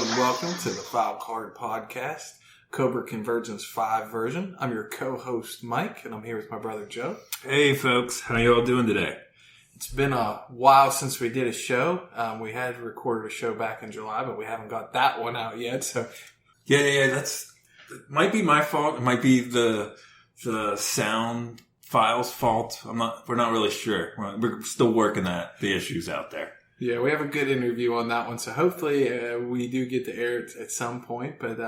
and welcome to the File Card Podcast, Cobra Convergence 5 version. I'm your co-host, Mike, and I'm here with my brother, Joe. Hey, folks. How you all doing today? It's been a while since we did a show. We had recorded a show back in July, but we haven't got that one out yet. So, Yeah. It might be my fault. It might be the sound file's fault. We're not really sure. We're still working the issues out there. Yeah, we have a good interview on that one, so hopefully we do get to air it at some point. But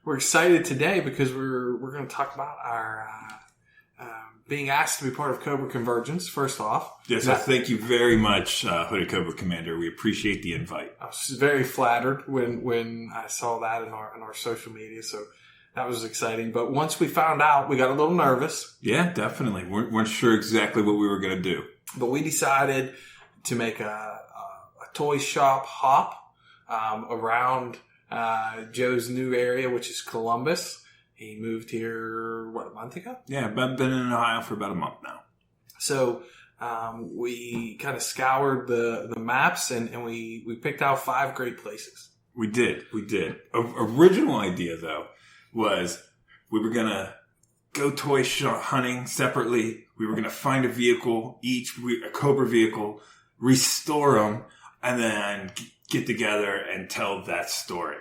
we're excited today because we're going to talk about our being asked to be part of Cobra Convergence. First off, yes, thank you very much, Hooded Cobra Commander. We appreciate the invite. I was very flattered when I saw that in our social media, so that was exciting. But once we found out, we got a little nervous. Yeah, definitely. Weren't sure exactly what we were going to do, but we decided to make a toy shop hop around Joe's new area, which is Columbus. He moved here, a month ago? Yeah, I've been in Ohio for about a month now. So we kind of scoured the maps and we picked out 5 great places. We did. Original idea, though, was we were going to go toy hunting separately. We were going to find a vehicle, a Cobra vehicle, restore them, and then get together and tell that story.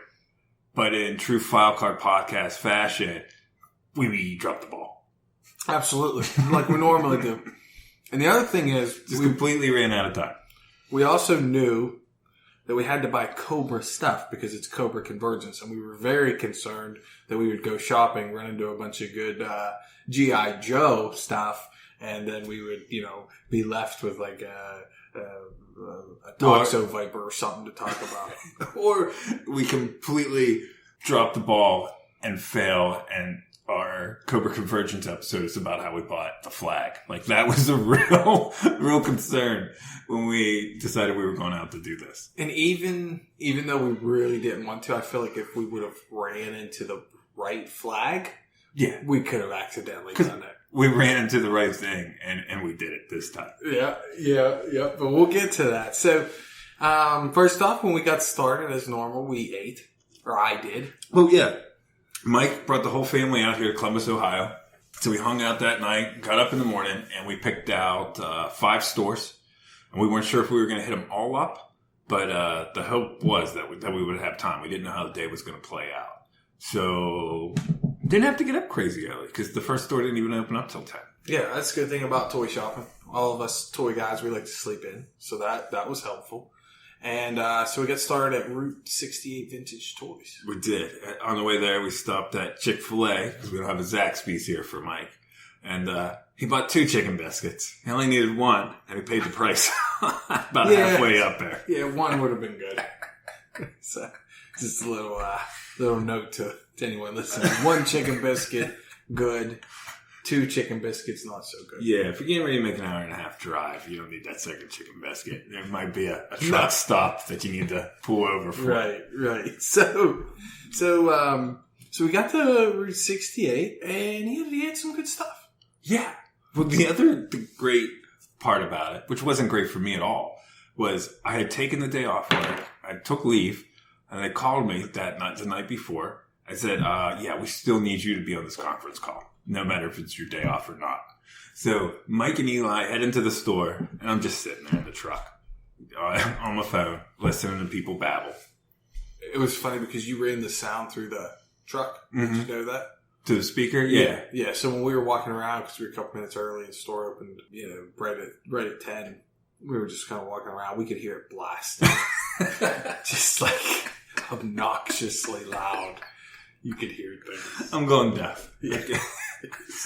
But in true File Card Podcast fashion, we dropped the ball. Absolutely. Like we normally do. And the other thing is... we completely ran out of time. We also knew that we had to buy Cobra stuff because it's Cobra Convergence. And we were very concerned that we would go shopping, run into a bunch of good G.I. Joe stuff, and then we would, be left with like a Toxo Viper or something to talk about. Or we completely drop the ball and fail, and our Cobra Convergence episode is about how we bought the flag. Like, that was a real concern when we decided we were going out to do this. And even though we really didn't want to, I feel like if we would have ran into the right flag, yeah, we could have accidentally done it. We ran into the right thing, and we did it this time. Yeah. But we'll get to that. So, first off, when we got started, as normal, we ate. Or I did. Well, yeah. Mike brought the whole family out here to Columbus, Ohio. So we hung out that night, got up in the morning, and we picked out 5 stores. And we weren't sure if we were going to hit them all up. But the hope was that we would have time. We didn't know how the day was going to play out. So... didn't have to get up crazy early because the first store didn't even open up till 10. Yeah, that's a good thing about toy shopping. All of us toy guys, we like to sleep in. So that was helpful. And so we got started at Route 68 Vintage Toys. We did. On the way there, we stopped at Chick-fil-A because we don't have a Zaxby's here for Mike. And he bought 2 chicken biscuits. He only needed 1, and he paid the price about halfway up there. Yeah, 1 would have been good. So just a little note to anyone listening. 1 chicken biscuit, good. 2 chicken biscuits, not so good. Yeah, if you're getting ready to make an hour-and-a-half drive, you don't need that second chicken biscuit. There might be a truck stop that you need to pull over for. Right. So we got to Route 68, and he had some good stuff. Yeah. Well, the great part about it, which wasn't great for me at all, was I had taken the day off work. I took leave, and they called me the night before. I said, we still need you to be on this conference call, no matter if it's your day off or not. So Mike and Eli head into the store, and I'm just sitting there in the truck on my phone, listening to people babble. It was funny because you ran the sound through the truck. Mm-hmm. Did you know that? To the speaker? Yeah. So when we were walking around, because we were a couple minutes early and the store opened, right at 10, we were just kind of walking around. We could hear it blast. Just like obnoxiously loud. You could hear things. I'm going deaf. Yeah.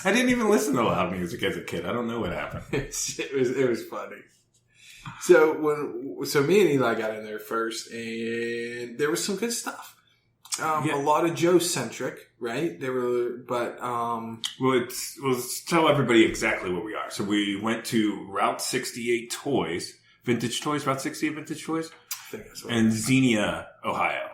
I didn't even listen to loud music as a kid. I don't know what happened. It was funny. So me and Eli got in there first, and there was some good stuff. A lot of Joe centric, right? Let's tell everybody exactly where we are. So we went to Route 68 Toys, Vintage Toys, Route 68 Vintage Toys, I think that's what and Xenia, Ohio.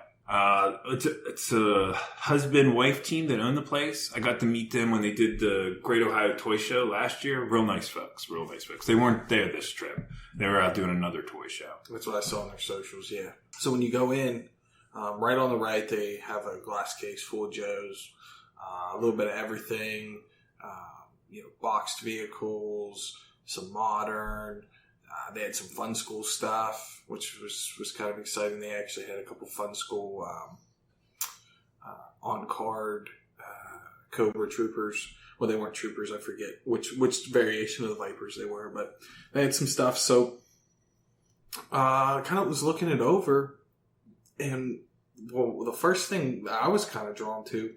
It's a husband-wife team that own the place. I got to meet them when they did the Great Ohio Toy Show last year. Real nice folks. They weren't there this trip. They were out doing another toy show. That's what I saw on their socials, yeah. So when you go in, Right on the right, they have a glass case full of Joes, a little bit of everything, boxed vehicles, some modern. They had some Fun School stuff, which was kind of exciting. They actually had a couple Fun School on-card Cobra troopers. Well, they weren't troopers. I forget which variation of the Vipers they were, but they had some stuff. So kind of was looking it over, and the first thing I was kind of drawn to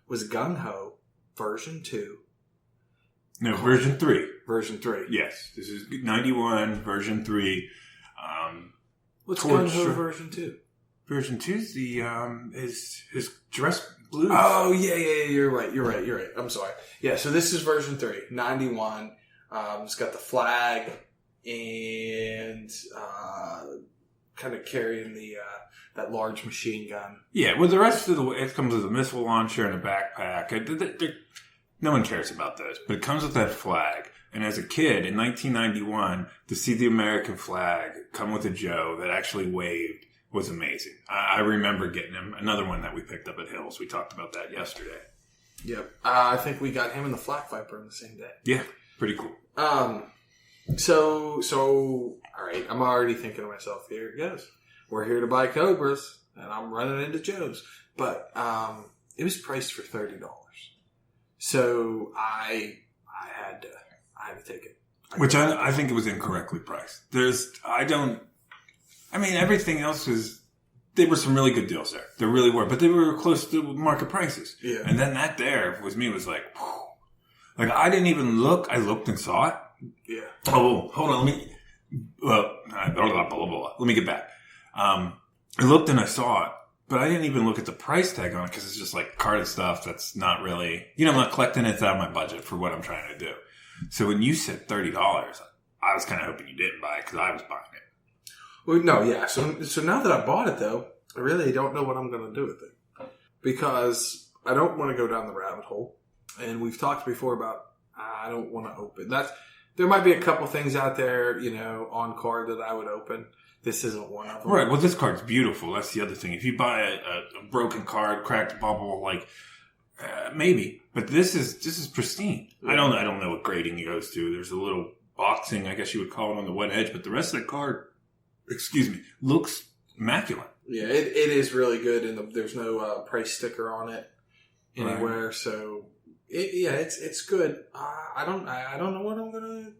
was Gung Ho version 2. No, version 3. Version 3. Yes, this is 91 version 3. What's Gung Ho version 2? Version 2 is the his dress blues. Oh yeah, you're right. I'm sorry. Yeah, so this is version 3, 91. It's got the flag and kind of carrying the that large machine gun. Yeah, well, the rest of it comes with a missile launcher and a backpack. No one cares about those, but it comes with that flag. And as a kid in 1991, to see the American flag come with a Joe that actually waved was amazing. I remember getting him. Another one that we picked up at Hills. We talked about that yesterday. Yep. I think we got him and the Flak Viper on the same day. Yeah, pretty cool. So all right, I'm already thinking to myself, here it goes. We're here to buy Cobras, and I'm running into Joes. But it was priced for $30. So I had to take it. Which I think it was incorrectly priced. Everything else there were some really good deals there. There really were, but they were close to market prices. Yeah. And then that there was like, whew. Like I didn't even look. I looked and saw it. Yeah. Oh, hold on. Let me get back. I looked and I saw it, but I didn't even look at the price tag on it because it's just like carded stuff that's not really, I'm not collecting it. It's out of my budget for what I'm trying to do. So when you said $30, I was kind of hoping you didn't buy it because I was buying it. Well, no, yeah. So now that I bought it, though, I really don't know what I'm going to do with it. Because I don't want to go down the rabbit hole. And we've talked before about I don't want to open. There might be a couple things out there, on card that I would open. This isn't one of them. Right. Well, this card's beautiful. That's the other thing. If you buy a broken card, cracked bubble, maybe. But this is pristine. Yeah. I don't know what grading it goes to. There's a little boxing, I guess you would call it, on the one edge. But the rest of the card, looks immaculate. Yeah, it is really good, and there's no price sticker on it anywhere. Right. So it's good. I don't know what I'm gonna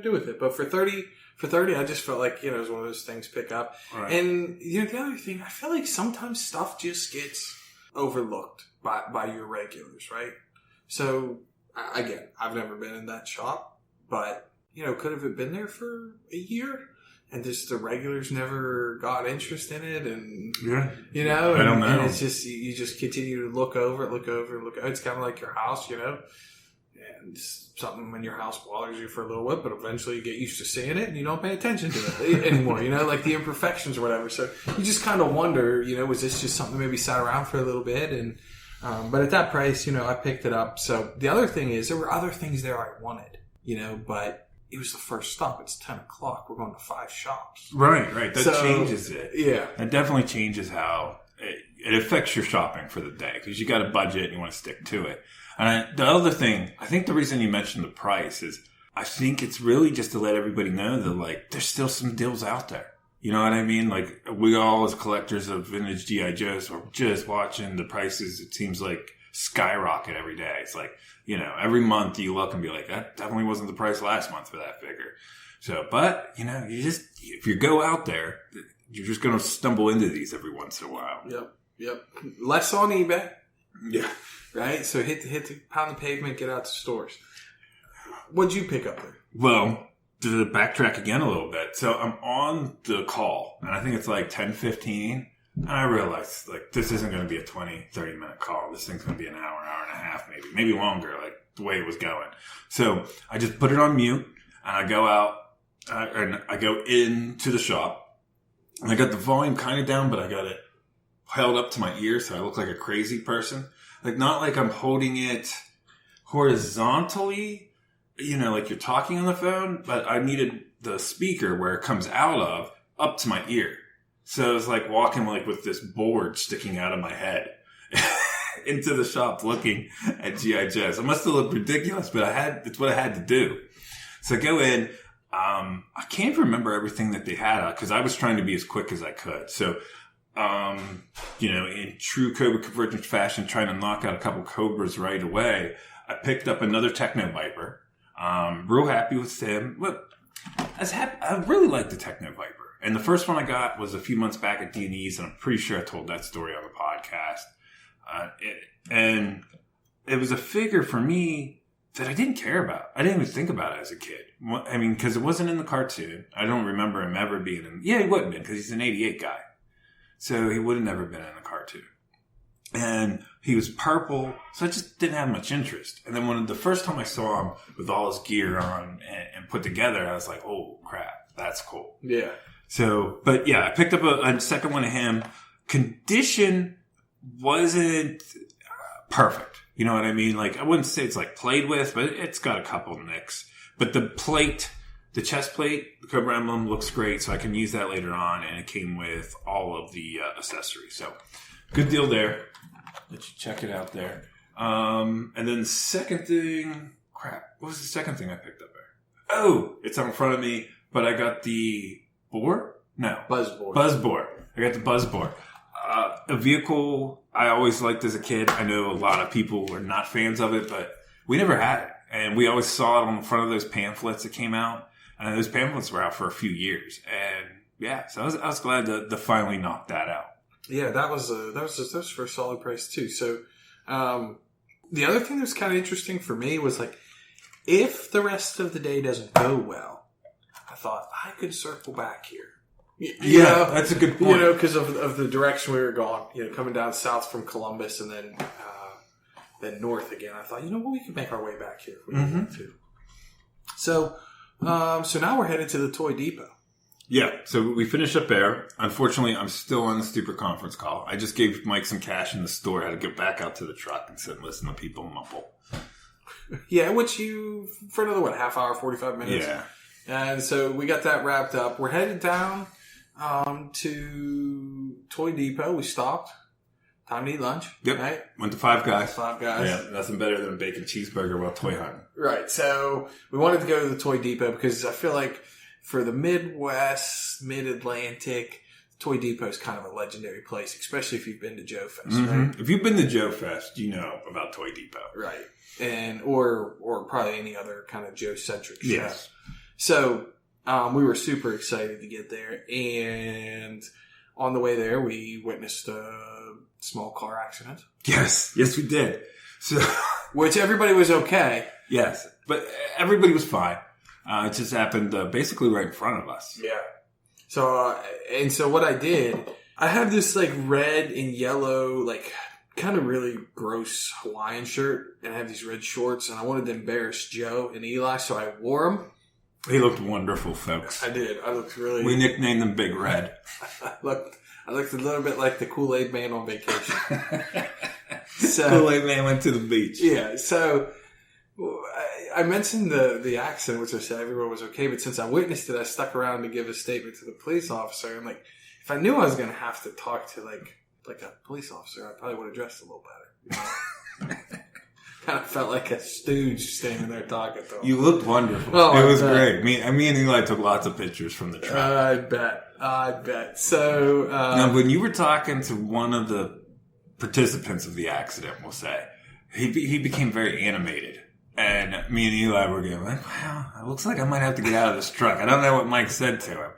do with it. But for 30, I just felt like it was one of those things pick up. Right. And the other thing, I feel like sometimes stuff just gets overlooked by your regulars, right? So again, I've never been in that shop, but could have it been there for a year? And just the regulars never got interest in it, and I don't know. And it's just you just continue to look over it. It's kind of like your house, and something in your house bothers you for a little bit, but eventually you get used to seeing it, and you don't pay attention to it anymore. Like the imperfections or whatever. So you just kind of wonder, was this just something that maybe sat around for a little bit? And but at that price, I picked it up. So the other thing is, there were other things there I wanted, but it was the first stop. It's 10 o'clock. We're going to 5 shops. Right. That changes it. Yeah. That definitely changes how it affects your shopping for the day, because you got a budget and you want to stick to it. And the other thing, I think the reason you mentioned the price is I think it's really just to let everybody know that, there's still some deals out there. You know what I mean? We all, as collectors of vintage G.I. Joes, are just watching the prices, it seems like, skyrocket every day. It's every month you look and be like, that definitely wasn't the price last month for that figure. So, but, if you go out there, you're just going to stumble into these every once in a while. Yep. Less on eBay. Yeah. Right? So hit the pound the pavement, get out to stores. What'd you pick up there? Well, to backtrack again a little bit. So I'm on the call, and I think it's 10:15. And I realized, this isn't going to be a 20, 30-minute call. This thing's going to be an hour and a half, maybe longer, the way it was going. So I just put it on mute, and I go out, and I go into the shop. And I got the volume kind of down, but I got it held up to my ear, so I look like a crazy person. Not like I'm holding it horizontally, like you're talking on the phone, but I needed the speaker where it comes out of up to my ear. So it was like walking like with this board sticking out of my head into the shop looking at G.I. Joes. It must have looked ridiculous, but it's what I had to do. So I go in. I can't remember everything that they had because I was trying to be as quick as I could. So, in true Cobra Convergence fashion, trying to knock out a couple Cobras right away, I picked up another Techno Viper. Real happy with him. Look, I really like the Techno Viper. And the first one I got was a few months back at D&E's, and I'm pretty sure I told that story on the podcast. And it was a figure for me that I didn't care about. I didn't even think about it as a kid. I mean, because it wasn't in the cartoon. I don't remember him ever being in... Yeah, he wouldn't have been, because he's an 88 guy. So he would have never been in the cartoon. And he was purple, so I just didn't have much interest. And then the first time I saw him with all his gear on and put together, I was like, oh, crap, that's cool. Yeah. So, but yeah, I picked up a second one of him. Condition wasn't perfect. You know what I mean? Like, I wouldn't say it's like played with, but it's got a couple nicks. But the chest plate, the Cobra emblem looks great, so I can use that later on. And it came with all of the accessories. So, good deal there. Let you check it out there. And then the second thing, what was the second thing I picked up there? Oh, it's on front of me, but I got the boar? No. Buzzboard. I got the Buzzboard. A vehicle I always liked as a kid. I know a lot of people were not fans of it, but we never had it. And we always saw it on the front of those pamphlets that came out. And those pamphlets were out for a few years. And yeah, so I was glad to finally knock that out. Yeah, that was for a solid price too. So, the other thing that was kind of interesting for me was like, if the rest of the day doesn't go well, I thought I could circle back here. You know, that's a good point. Because of the direction we were going, coming down south from Columbus and then north again. I thought, we could make our way back here if we wanted to. So now we're headed to the Toy Depot. Yeah, so we finished up there. Unfortunately, I'm still on the stupid conference call. I just gave Mike some cash in the store. I had to get back out to the truck and sit and listen to people mumble. Yeah, which for another, half hour, 45 minutes? Yeah. And so we got that wrapped up. We're headed down to Toy Depot. We stopped. Time to eat lunch. Yep. Right? Went to Five Guys. Yeah, nothing better than a bacon cheeseburger while toy hunting. Right. So we wanted to go to the Toy Depot because I feel like for the Midwest, Mid-Atlantic, Toy Depot is kind of a legendary place, especially if you've been to Joe Fest, right? If you've been to Joe Fest, you know about Toy Depot. Right. And or probably any other kind of Joe-centric show. Yes. So we were super excited to get there. And on the way there, we witnessed a small car accident. Yes, we did. So, which everybody was okay. Yes, but everybody was fine. It just happened basically right in front of us. Yeah. So what I did, I have this like red and yellow, like kind of really gross Hawaiian shirt, and I have these red shorts, and I wanted to embarrass Joe and Eli, so I wore them. He looked wonderful, folks. I did. I looked really... We nicknamed them Big Red. I looked a little bit like the Kool-Aid Man on vacation. Kool-Aid Man went to the beach. Yeah, so I mentioned the accident, which I said everyone was okay, but since I witnessed it, I stuck around to give a statement to the police officer. And like, if I knew I was going to have to talk to like a police officer, I probably would have dressed a little better. Kind of felt like a stooge standing there talking to him. You looked wonderful. Oh, it was great. Me and Eli took lots of pictures from the truck. I bet. So now, when you were talking to one of the participants of the accident, we'll say, he became very animated. And me and Eli were going like, wow, it looks like I might have to get out of this truck. I don't know what Mike said to him,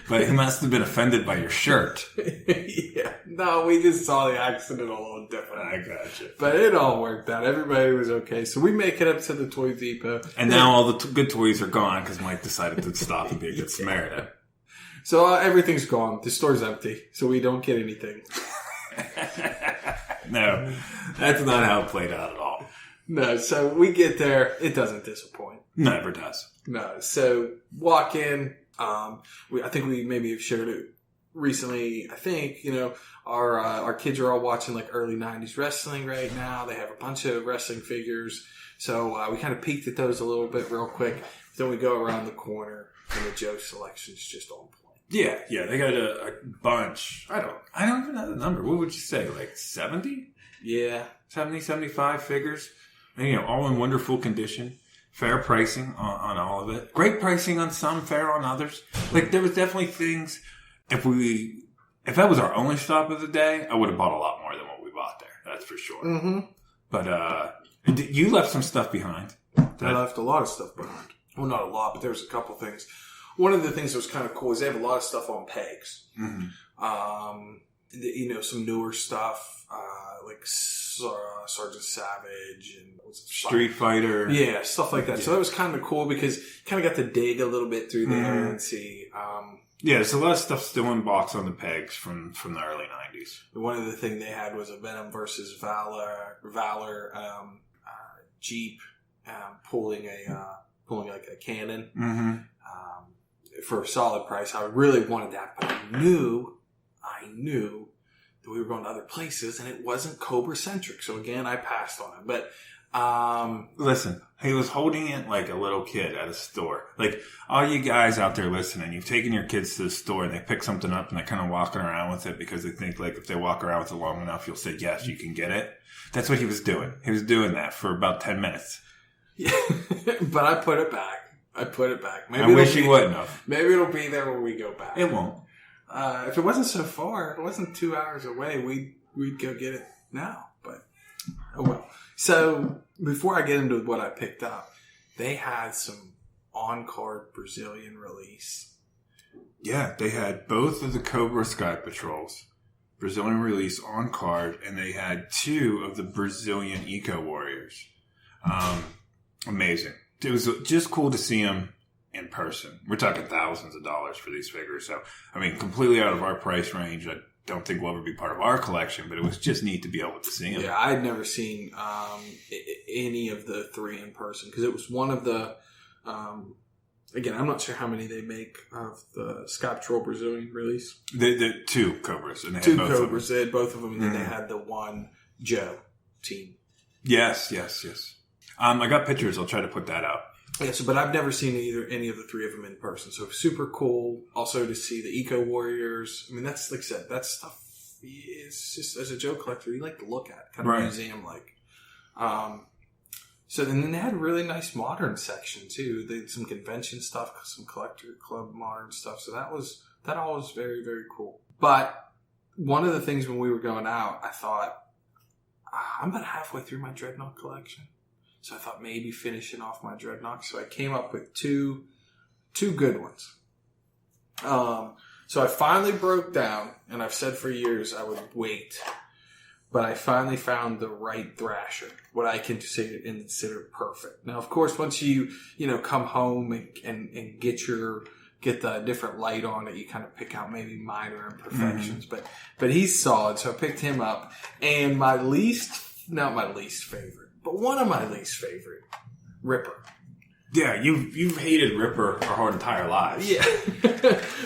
but he must have been offended by your shirt. Yeah. No, we just saw the accident a little different. I gotcha. But it all worked out. Everybody was okay. So we make it up to the Toy Depot. And now all the good toys are gone because Mike decided to stop and be a good Samaritan. So everything's gone. The store's empty. So we don't get anything. No, that's not how it played out at all. No, so we get there. It doesn't disappoint. Never does. No. So walk in. I think we maybe have shared it recently. I think, our kids are all watching like early 90s wrestling right now. They have a bunch of wrestling figures. So we kind of peeked at those a little bit real quick. Then we go around the corner and the Joe selection's just on point. Yeah, they got a bunch. I don't even know the number. What would you say? Like 70? Yeah. 70, 75 figures. And, all in wonderful condition. Fair pricing on all of it. Great pricing on some, fair on others. Like, there was definitely things, if that was our only stop of the day, I would have bought a lot more than what we bought there. That's for sure. Mm-hmm. But, you left some stuff behind. I left a lot of stuff behind. Well, not a lot, but there was a couple things. One of the things that was kind of cool is they have a lot of stuff on pegs. Mm-hmm. Some newer stuff, like Sergeant Savage and Street Fighter. Yeah, stuff like that. Yeah. So that was kind of cool because you kind of got to dig a little bit through there and see. There's a lot of stuff still in box on the pegs from the early 90s. One of the things they had was a Venom versus Valor Jeep pulling like a cannon. Mm-hmm. For a solid price. I really wanted that, but I knew that we were going to other places and it wasn't Cobra centric. So again, I passed on it. But listen, he was holding it like a little kid at a store. Like, all you guys out there listening, you've taken your kids to the store and they pick something up and they're kind of walking around with it because they think, like, if they walk around with it long enough, you'll say, yes, you can get it. That's what he was doing. He was doing that for about 10 minutes. Yeah. But I put it back. Maybe I wish you wouldn't have. Maybe it'll be there when we go back. It won't. If it wasn't so far, if it wasn't 2 hours away, we'd go get it now. But, oh well. So, before I get into what I picked up, they had some on-card Brazilian release. Yeah, they had both of the Cobra Sky Patrols, Brazilian release on card, and they had 2 of the Brazilian Eco Warriors. Amazing. It was just cool to see them in person. We're talking thousands of dollars for these figures. So, I mean, completely out of our price range. I don't think will ever be part of our collection, but it was just neat to be able to see them. Yeah, I'd never seen any of the 3 in person because it was one of the... again, I'm not sure how many they make of the Sky Patrol Brazilian release. The 2 Cobras. And they 2 had both Cobras. They had both of them, and then Mm-hmm. they had the one Joe team. Yes. I got pictures. I'll try to put that out. Yeah, but I've never seen any of the 3 of them in person. So super cool. Also to see the Eco Warriors. I mean, that's, like I said, that stuff is just, as a Joe collector, you like to look at. Kind of museum-like. So then they had a really nice modern section, too. They had some convention stuff, some collector club modern stuff. So that all was very, very cool. But one of the things when we were going out, I thought, I'm about halfway through my Dreadnought collection. So I thought maybe finishing off my Dreadnought. So I came up with two good ones. So I finally broke down, and I've said for years I would wait. But I finally found the right Thrasher, what I consider perfect. Now, of course, once you come home and get the different light on it, you kind of pick out maybe minor imperfections. Mm-hmm. But he's solid, so I picked him up. And not my least favorite, but one of my least favorite, Ripper. Yeah, you've hated Ripper our whole entire lives. Yeah.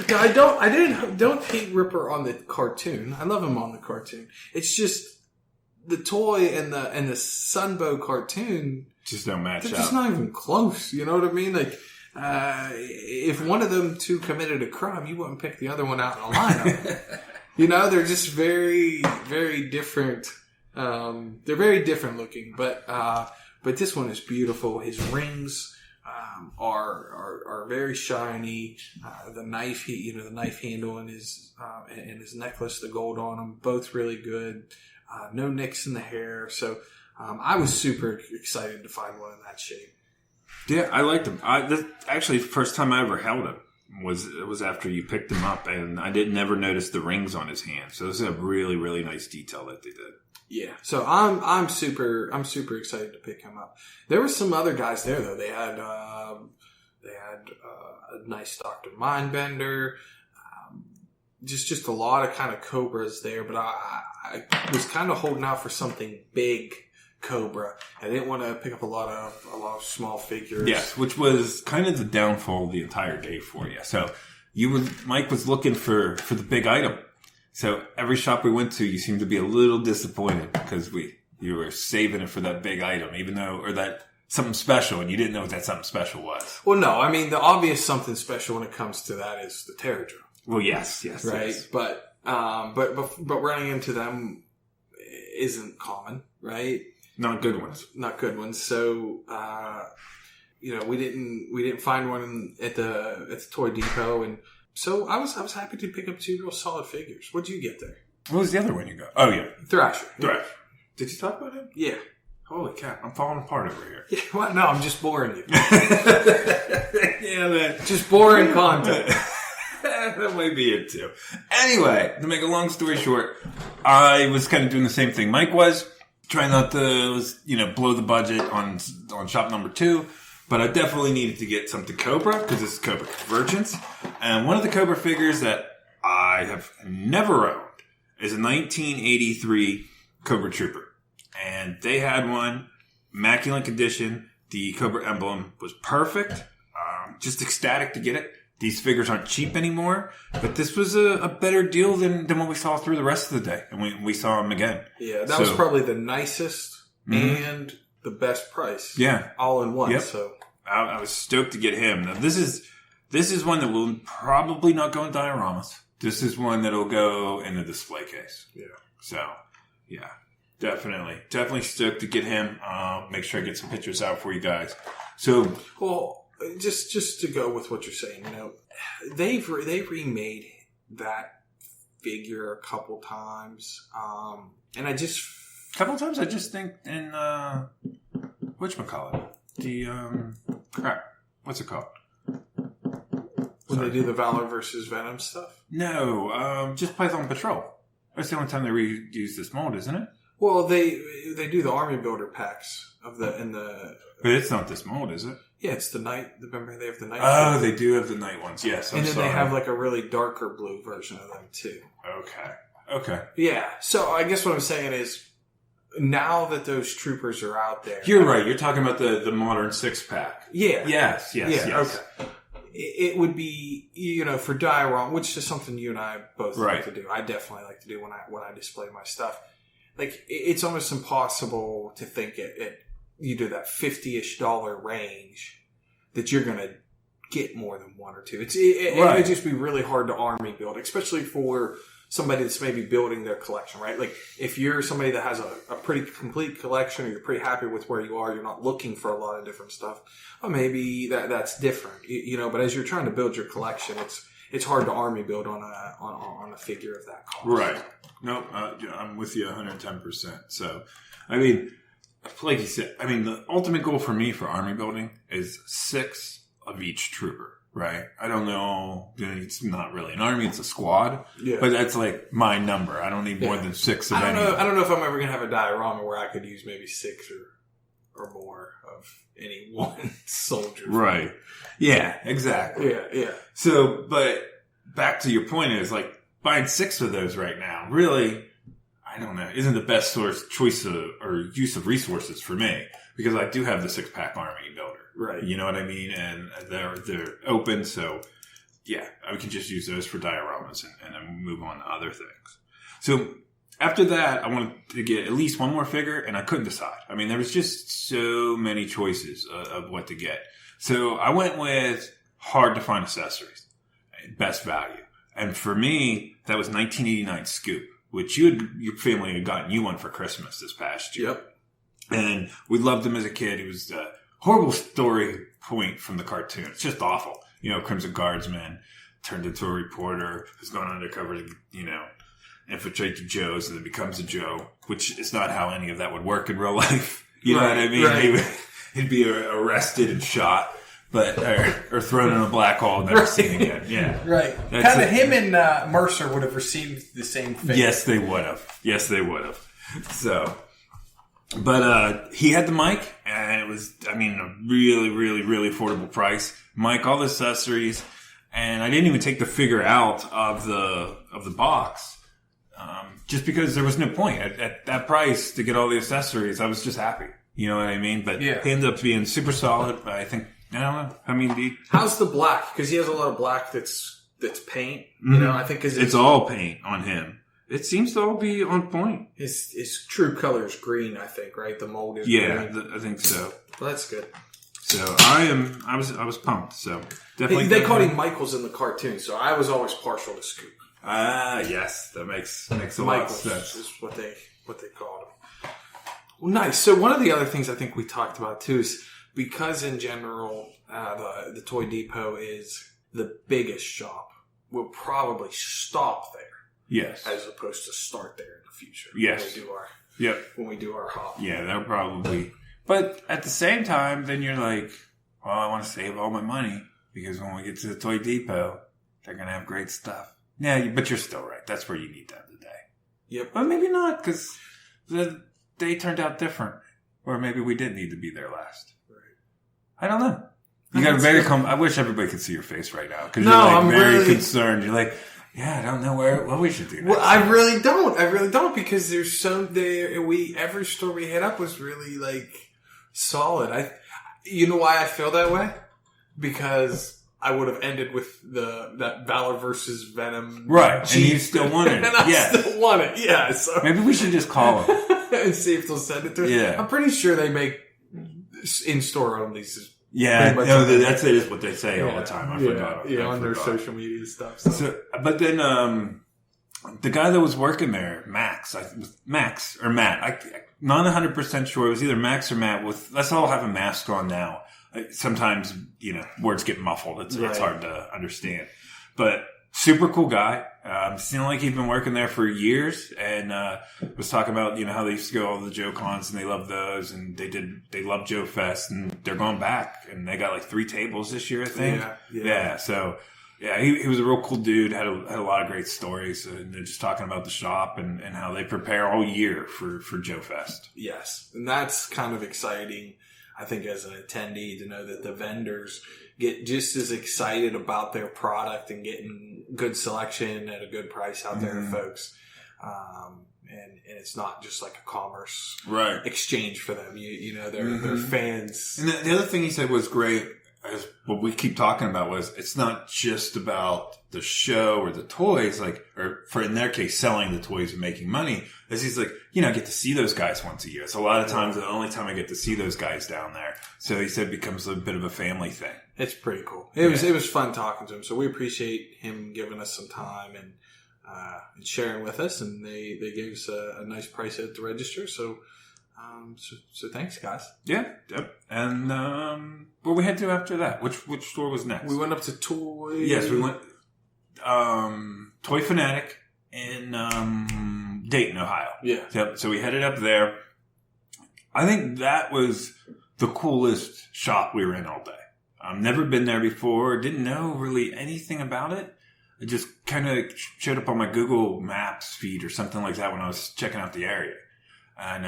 No, I don't hate Ripper on the cartoon. I love him on the cartoon. It's just the toy and the Sunbow cartoon just don't match up. They're just not even close. You know what I mean? Like, if one of them 2 committed a crime, you wouldn't pick the other one out in a lineup. They're just very, very different. They're very different looking, but this one is beautiful. His rings are very shiny. The knife, the knife handle and his necklace, the gold on them, both really good. No nicks in the hair, so I was super excited to find one in that shape. Yeah, I liked him. Actually, the first time I ever held him was after you picked him up, and I never notice the rings on his hand. So this is a really, really nice detail that they did. Yeah, so I'm super excited to pick him up. There were some other guys there though. They had a nice Dr. Mindbender. Just a lot of kind of Cobras there, but I was kind of holding out for something big Cobra. I didn't want to pick up a lot of small figures. Yes, which was kind of the downfall of the entire day for you. So Mike was looking for the big item. So every shop we went to, you seemed to be a little disappointed because you were saving it for that big item, or that something special, and you didn't know what that something special was. Well, no, I mean the obvious something special when it comes to that is the Terror Drome. Well, yes. Right. Yes. But running into them isn't common, right? Not good ones. Not good ones. So, we didn't find one at the Toy Depot, and so I was happy to pick up 2 real solid figures. What'd you get there? What was the other one you got? Oh yeah, Thrasher. Thrash. Did you talk about him? Yeah. Holy cow, I'm falling apart over here. Yeah. Well, no, I'm just boring you. Yeah, man. Just boring content. That might be it too. Anyway, to make a long story short, I was kind of doing the same thing Mike was, trying not to, blow the budget on shop number 2. But I definitely needed to get something Cobra, because this is Cobra Convergence. And one of the Cobra figures that I have never owned is a 1983 Cobra Trooper. And they had one, immaculate condition. The Cobra emblem was perfect. Just ecstatic to get it. These figures aren't cheap anymore, but this was a better deal than what we saw through the rest of the day. And we saw them again. Yeah, that was probably the nicest and the best price. Yeah. All in one. Yep. So I was stoked to get him. Now, this is one that will probably not go in dioramas. This is one that'll go in the display case. Yeah. So, yeah. Definitely stoked to get him. Make sure I get some pictures out for you guys. So, well, just to go with what you're saying, they've remade that figure a couple times, and I just think in whatchamacallit, the crap, what's it called? When they do the Valor versus Venom stuff? No, just Python Patrol. That's the only time they reuse this mold, isn't it? Well, they do the army builder packs But it's not this mold, is it? Yeah, it's the night. Remember, they have the night. Oh, they do have the night ones. Yes, and then they have like a really darker blue version of them too. Okay. Yeah. So I guess what I'm saying is, now that those troopers are out there, you're right. You're talking about the modern 6-pack. Yeah. Yes. Okay. It would be, for diorama, which is something you and I both like to do. I definitely like to do when I display my stuff. Like, it's almost impossible to think at you do that $50-ish range that you're going to get more than one or two. It would just be really hard to army build, especially for somebody that's maybe building their collection, right? Like, if you're somebody that has a pretty complete collection, or you're pretty happy with where you are, you're not looking for a lot of different stuff, well, maybe that's different, But as you're trying to build your collection, it's hard to army build on a figure of that cost. Right. Nope. I'm with you 110%. So, I mean, like you said, the ultimate goal for me for army building is 6 of each trooper. Right. I don't know. It's not really an army. It's a squad. Yeah. But that's like my number. I don't need more than 6 of any. I don't know if I'm ever going to have a diorama where I could use maybe 6 or more of any one soldier. Right. Yeah, exactly. Yeah. So, but back to your point is like buying 6 of those right now, really, I don't know, isn't the best choice or use of resources for me, because I do have the 6-pack army builder. Right. You know what I mean? And they're open, so yeah, we can just use those for dioramas and then move on to other things. So after that, I wanted to get at least one more figure, and I couldn't decide. There was just so many choices of what to get. So I went with hard to find accessories, best value. And for me, that was 1989 Scoop, which your family had gotten you one for Christmas this past year. Yep. And we loved him as a kid. He was horrible story point from the cartoon. It's just awful. Crimson Guardsman turned into a reporter who's gone undercover to, infiltrate the Joes, and then becomes a Joe, which is not how any of that would work in real life. You know what I mean? Right. He'd be arrested and shot, or thrown in a black hole and never seen again. Yeah. Right. Kind of him and Mercer would have received the same fate. Yes, they would have. So... But he had the mic, and it was, a really, really, really affordable price. Mic, all the accessories, and I didn't even take the figure out of the box, just because there was no point at that price to get all the accessories. I was just happy, you know what I mean? But he ended up being super solid. But I think, I don't know. How's the black? Because he has a lot of black that's paint. I think because it's all paint on him. It seems to all be on point. His true color is green, I think, right? The mold is green. Yeah, I think so. Well, that's good. So I was pumped. So definitely. They called him Michaels in the cartoon, so I was always partial to Scoop. Yes, that makes a lot of sense. Is what they called him. Well, nice. So one of the other things I think we talked about too is because in general the Toy Depot is the biggest shop, we'll probably stop there. Yes, as opposed to start there in the future. Yes, when we do our hop. Yeah, that'll probably. But at the same time, then you're like, well, I want to save all my money because when we get to the Toy Depot, they're gonna have great stuff. Yeah, but you're still right. That's where you need them today. Yep. But maybe not, because the day turned out different. Or maybe we did need to be there last. Right. I don't know. You got very I wish everybody could see your face right now. Because you're I'm very concerned. You're like, yeah, I don't know what we should do next. Well, I really don't because there's every store we hit up was really like solid. You know why I feel that way? Because I would have ended with that Valor versus Venom. Right. And you still wanted it. And I still want it. Yeah. So. Maybe we should just call them. and see if they'll send it to us. Yeah. I'm pretty sure they make in-store only. Yeah. No, that is what they say all the time. I forgot. Yeah, on their social media stuff. So. But then the guy that was working there, Matt, not 100% sure. It was either Max or Matt. Let's all have a mask on now. Sometimes, words get muffled. It's hard to understand. But super cool guy. Seemed like he'd been working there for years and was talking about, how they used to go all the Joe Cons and they love those and they love Joe Fest and they're going back and they got like 3 tables this year, I think. Yeah. So, yeah, he was a real cool dude, had a lot of great stories and they're just talking about the shop and how they prepare all year for Joe Fest. Yes. And that's kind of exciting. I think as an attendee to know that the vendors get just as excited about their product and getting good selection at a good price out there to folks. And it's not just like a commerce exchange for them. They're fans. And the other thing he said was great, as what we keep talking about was it's not just about the show or the toys, or in their case, selling the toys and making money. As he's like, I get to see those guys once a year. It's a lot of times the only time I get to see those guys down there. So he said it becomes a bit of a family thing. It's pretty cool. It was fun talking to him. So we appreciate him giving us some time and sharing with us. And they gave us a nice price at the register. So thanks, guys. Yeah. Yep. And where we head to after that? Which store was next? We went up to Toy. Yes, we went Toy Fanatic in Dayton, Ohio. Yeah. Yep. So we headed up there. I think that was the coolest shop we were in all day. I've never been there before. Didn't know really anything about it. It just kind of showed up on my Google Maps feed or something like that when I was checking out the area. And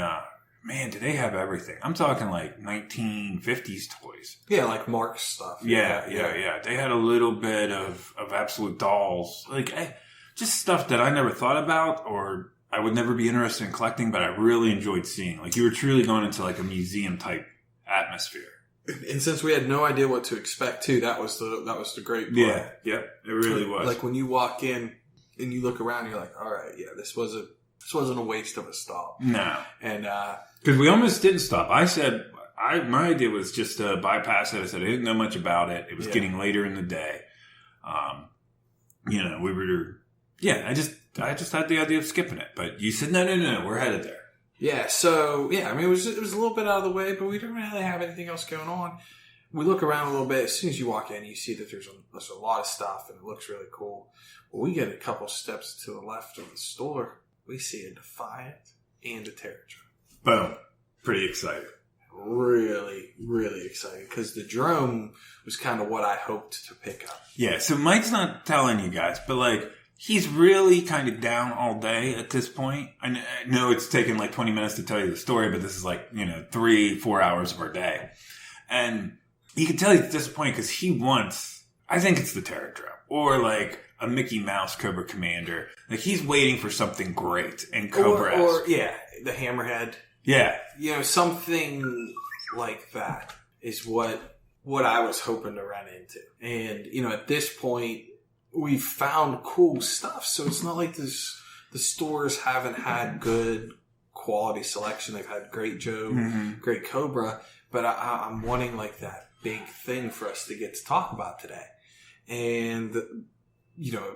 man, do they have everything. I'm talking like 1950s toys. Yeah, like Mark's stuff. Yeah. They had a little bit of absolute dolls. Just stuff that I never thought about or I would never be interested in collecting, but I really enjoyed seeing. Like you were truly going into like a museum type atmosphere. And since we had no idea what to expect too, that was the great part. Yeah, it really was. Like when you walk in and you look around, you're like, all right, this wasn't a waste of a stop. No. And because we almost didn't stop. I said my idea was just to bypass it. I said I didn't know much about it. It was getting later in the day. We were. Yeah, I just had the idea of skipping it, but you said no, we're headed there. Yeah, so I mean, it was a little bit out of the way, but we didn't really have anything else going on. We look around a little bit. As soon as you walk in, you see that there's a lot of stuff, and it looks really cool. Well, we get a couple steps to the left of the store. We see a Defiant and a Terror Drome. Boom! Pretty excited. Really, really excited because the Drome was kind of what I hoped to pick up. Yeah. So Mike's not telling you guys, but he's really kind of down all day at this point. I know it's taken like 20 minutes to tell you the story, but this is 3-4 hours of our day. And you can tell he's disappointed because he wants, I think it's the Terror Drome or like a Mickey Mouse Cobra Commander. Like he's waiting for something great and Cobra-esque. Or the Hammerhead. Yeah. Something like that is what I was hoping to run into. And, at this point, we've found cool stuff, so it's not like the stores haven't had good quality selection. They've had great Joe, great Cobra, but I'm wanting like that big thing for us to get to talk about today. And,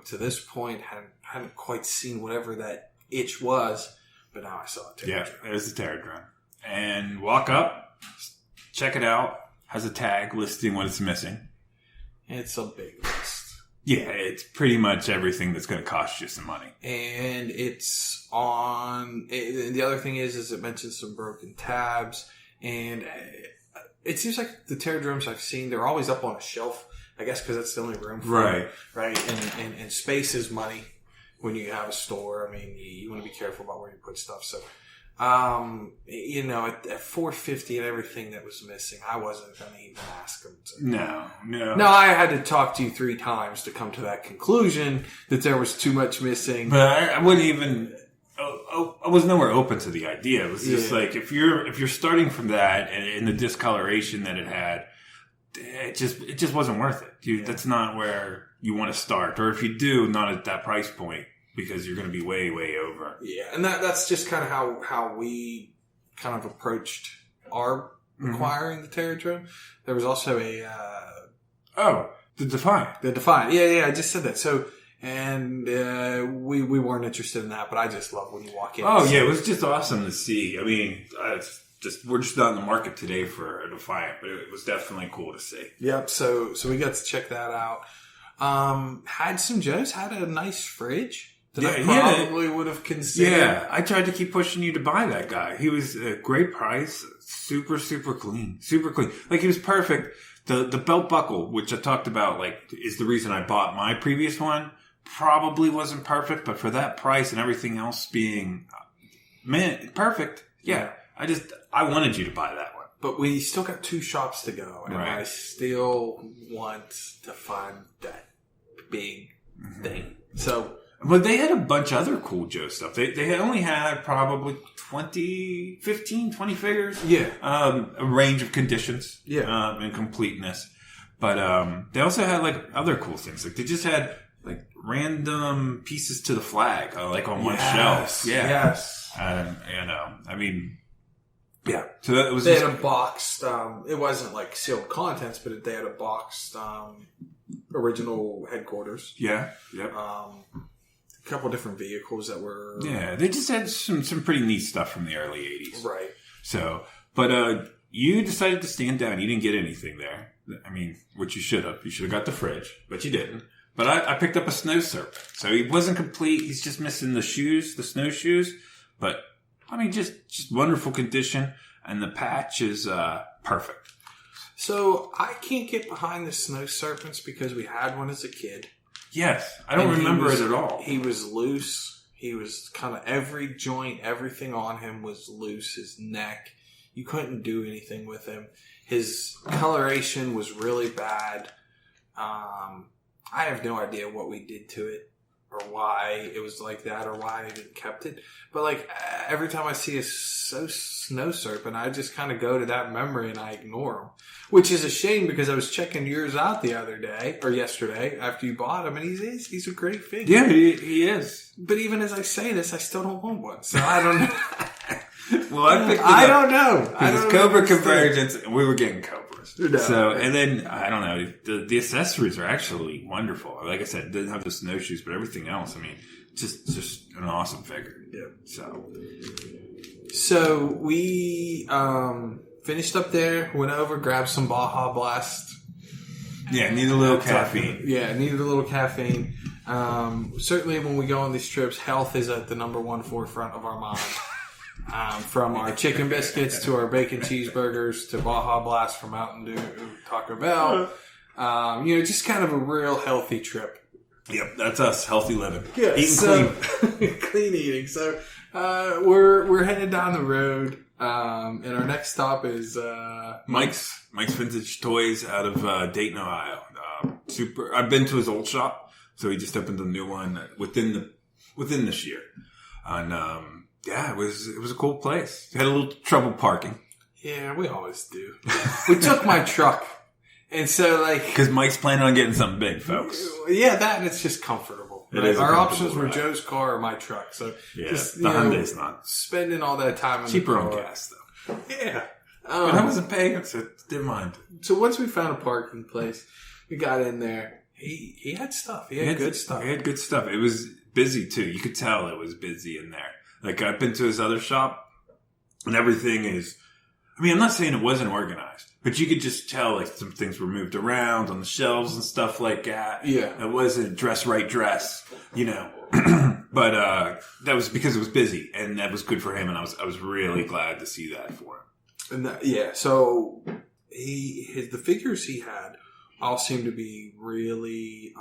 to this point, hadn't quite seen whatever that itch was, but now I saw it. Yeah, there's the Terror Drome. And walk up, check it out. Has a tag listing what it's missing. It's a big list. Yeah, it's pretty much everything that's going to cost you some money. And it's on... The other thing is it mentions some broken tabs. And it seems like the Terror Dromes I've seen, they're always up on a shelf. I guess because that's the only room for it. Right? And space is money when you have a store. I mean, you want to be careful about where you put stuff. So, at $450 and everything that was missing, I wasn't going to even ask them to. No, I had to talk to you 3 times to come to that conclusion that there was too much missing. But I wouldn't even. I was nowhere open to the idea. It was just like if you're starting from that and the discoloration that it had, it just wasn't worth it. That's not where you want to start, or if you do, not at that price point. Because you're going to be way, way over. Yeah, and that's just kind of how we kind of approached our acquiring the Terror Drome. There was also the Defiant. The Defiant. Yeah, I just said that. So, and we weren't interested in that, but I just love when you walk in. Oh, yeah, it was just awesome to see. I mean, we're just not in the market today for a Defiant, but it was definitely cool to see. Yep, so we got to check that out. Had a nice fridge. I probably would have considered. Yeah, I tried to keep pushing you to buy that guy. He was a great price, super, super clean. Like, he was perfect. The belt buckle, which I talked about, like, is the reason I bought my previous one, probably wasn't perfect, but for that price and everything else being, perfect. Yeah, I wanted you to buy that one. But we still got 2 shops to go, and I still want to find that big thing. So... But they had a bunch of other cool Joe stuff. They only had probably 20 figures. Yeah. A range of conditions. Yeah. And completeness. But they also had, like, other cool things. Like, they just had, like, random pieces to the flag, like, on one shelf. Yeah. Yes. I mean... Yeah. So that was... They had a boxed... it wasn't, like, sealed contents, but they had a boxed original headquarters. Yeah. Yep. A couple different vehicles that were... Yeah, they just had some pretty neat stuff from the early 80s. Right. So, but you decided to stand down. You didn't get anything there. I mean, which you should have. You should have got the fridge, but you didn't. But I picked up a snow serpent. So he wasn't complete. He's just missing the shoes, the snowshoes. But, I mean, just wonderful condition. And the patch is perfect. So, I can't get behind the snow serpents because we had one as a kid. Yes, I don't remember it at all. He was loose. He was kind of every joint, everything on him was loose. His neck, you couldn't do anything with him. His coloration was really bad. I have no idea what we did to it or why it was like that or why I didn't kept it. But like every time I see a snow serpent, I just kind of go to that memory and I ignore them. Which is a shame because I was checking yours out the other day or yesterday after you bought him, and he's a great figure. Yeah, he is. But even as I say this, I still don't want one, so I don't know. Well, I picked it up. I don't know. It's Cobra Convergence, and we were getting Cobras. No. So, and then I don't know. The accessories are actually wonderful. Like I said, it didn't have the snowshoes, but everything else. I mean, just an awesome figure. Yeah. So we finished up there, went over, grabbed some Baja Blast. Yeah, needed a little caffeine. Yeah, needed a little caffeine. Certainly when we go on these trips, health is at the number 1 forefront of our mind. From our chicken biscuits to our bacon cheeseburgers to Baja Blast from Mountain Dew, Taco Bell. Just kind of a real healthy trip. Yep, that's us. Healthy living. Yeah, eating clean. Clean eating. So we're headed down the road. And our next stop is Mike's Vintage Toys out of Dayton, Ohio. I've been to his old shop, so he just opened a new one within this year. And it was a cool place. Had a little trouble parking. Yeah, we always do. We took my truck, and so because Mike's planning on getting something big, folks. Yeah, that and it's just comfortable. Our options were Joe's car or my truck. So the Hyundai's not spending all that time in cheaper the on car. gas though. Yeah, But I wasn't paying, so didn't mind. So once we found a parking place, we got in there. He had stuff. He had good stuff. He had good stuff. It was busy too. You could tell it was busy in there. Like I've been to his other shop, and everything is. I mean, I'm not saying it wasn't organized, but you could just tell like some things were moved around on the shelves and stuff like that. Yeah, it wasn't dress, you know. But that was because it was busy, and that was good for him. And I was really glad to see that for him. And so the figures he had all seemed to be really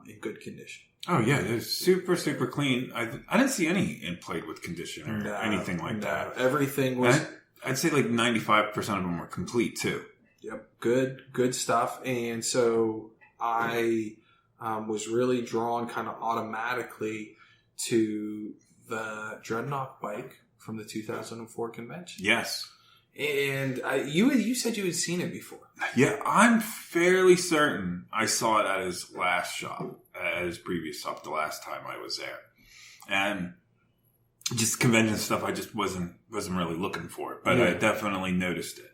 in good condition. Oh yeah, it was super, super clean. I didn't see any played with condition or anything like that. Everything was. I'd say like 95% of them were complete too. Yep, good stuff. And so I was really drawn kind of automatically to the Dreadnought bike from the 2004 convention. Yes. And you said you had seen it before. Yeah, I'm fairly certain I saw it at his last shop, at his previous shop, the last time I was there. And just convention stuff, I just wasn't really looking for it, but I definitely noticed it.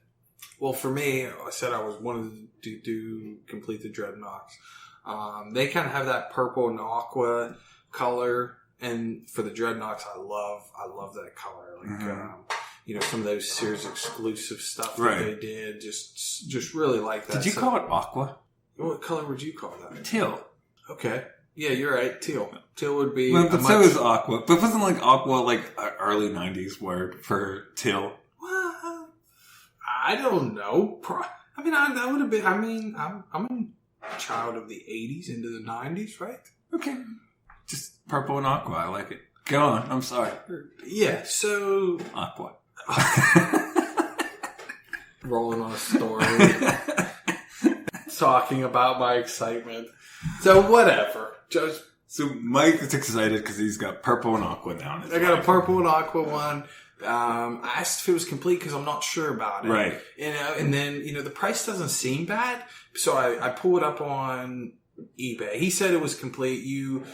Well, for me, I said I wanted to complete the Dreadnoughts. They kind of have that purple and aqua color, and for the Dreadnoughts, I love that color. Like some of those Sears exclusive stuff that they did, just really like that. Did you call it aqua? What color would you call that? Teal. Okay. Yeah, you're right. Teal. Teal would be. Well, but so is aqua. But wasn't like aqua like an early '90s word for teal? Well, I don't know. I mean, I would have been. I mean, I'm a child of the '80s into the '90s, right? Okay. Just purple and aqua. I like it. Go on. I'm sorry. Yeah. So aqua. Rolling on a story. Talking about my excitement. So whatever. So Mike is excited because he's got purple and aqua now. I got a purple and aqua one. I asked if it was complete because I'm not sure about it. Right. And then the price doesn't seem bad, so I pull it up on eBay. He said it was complete. You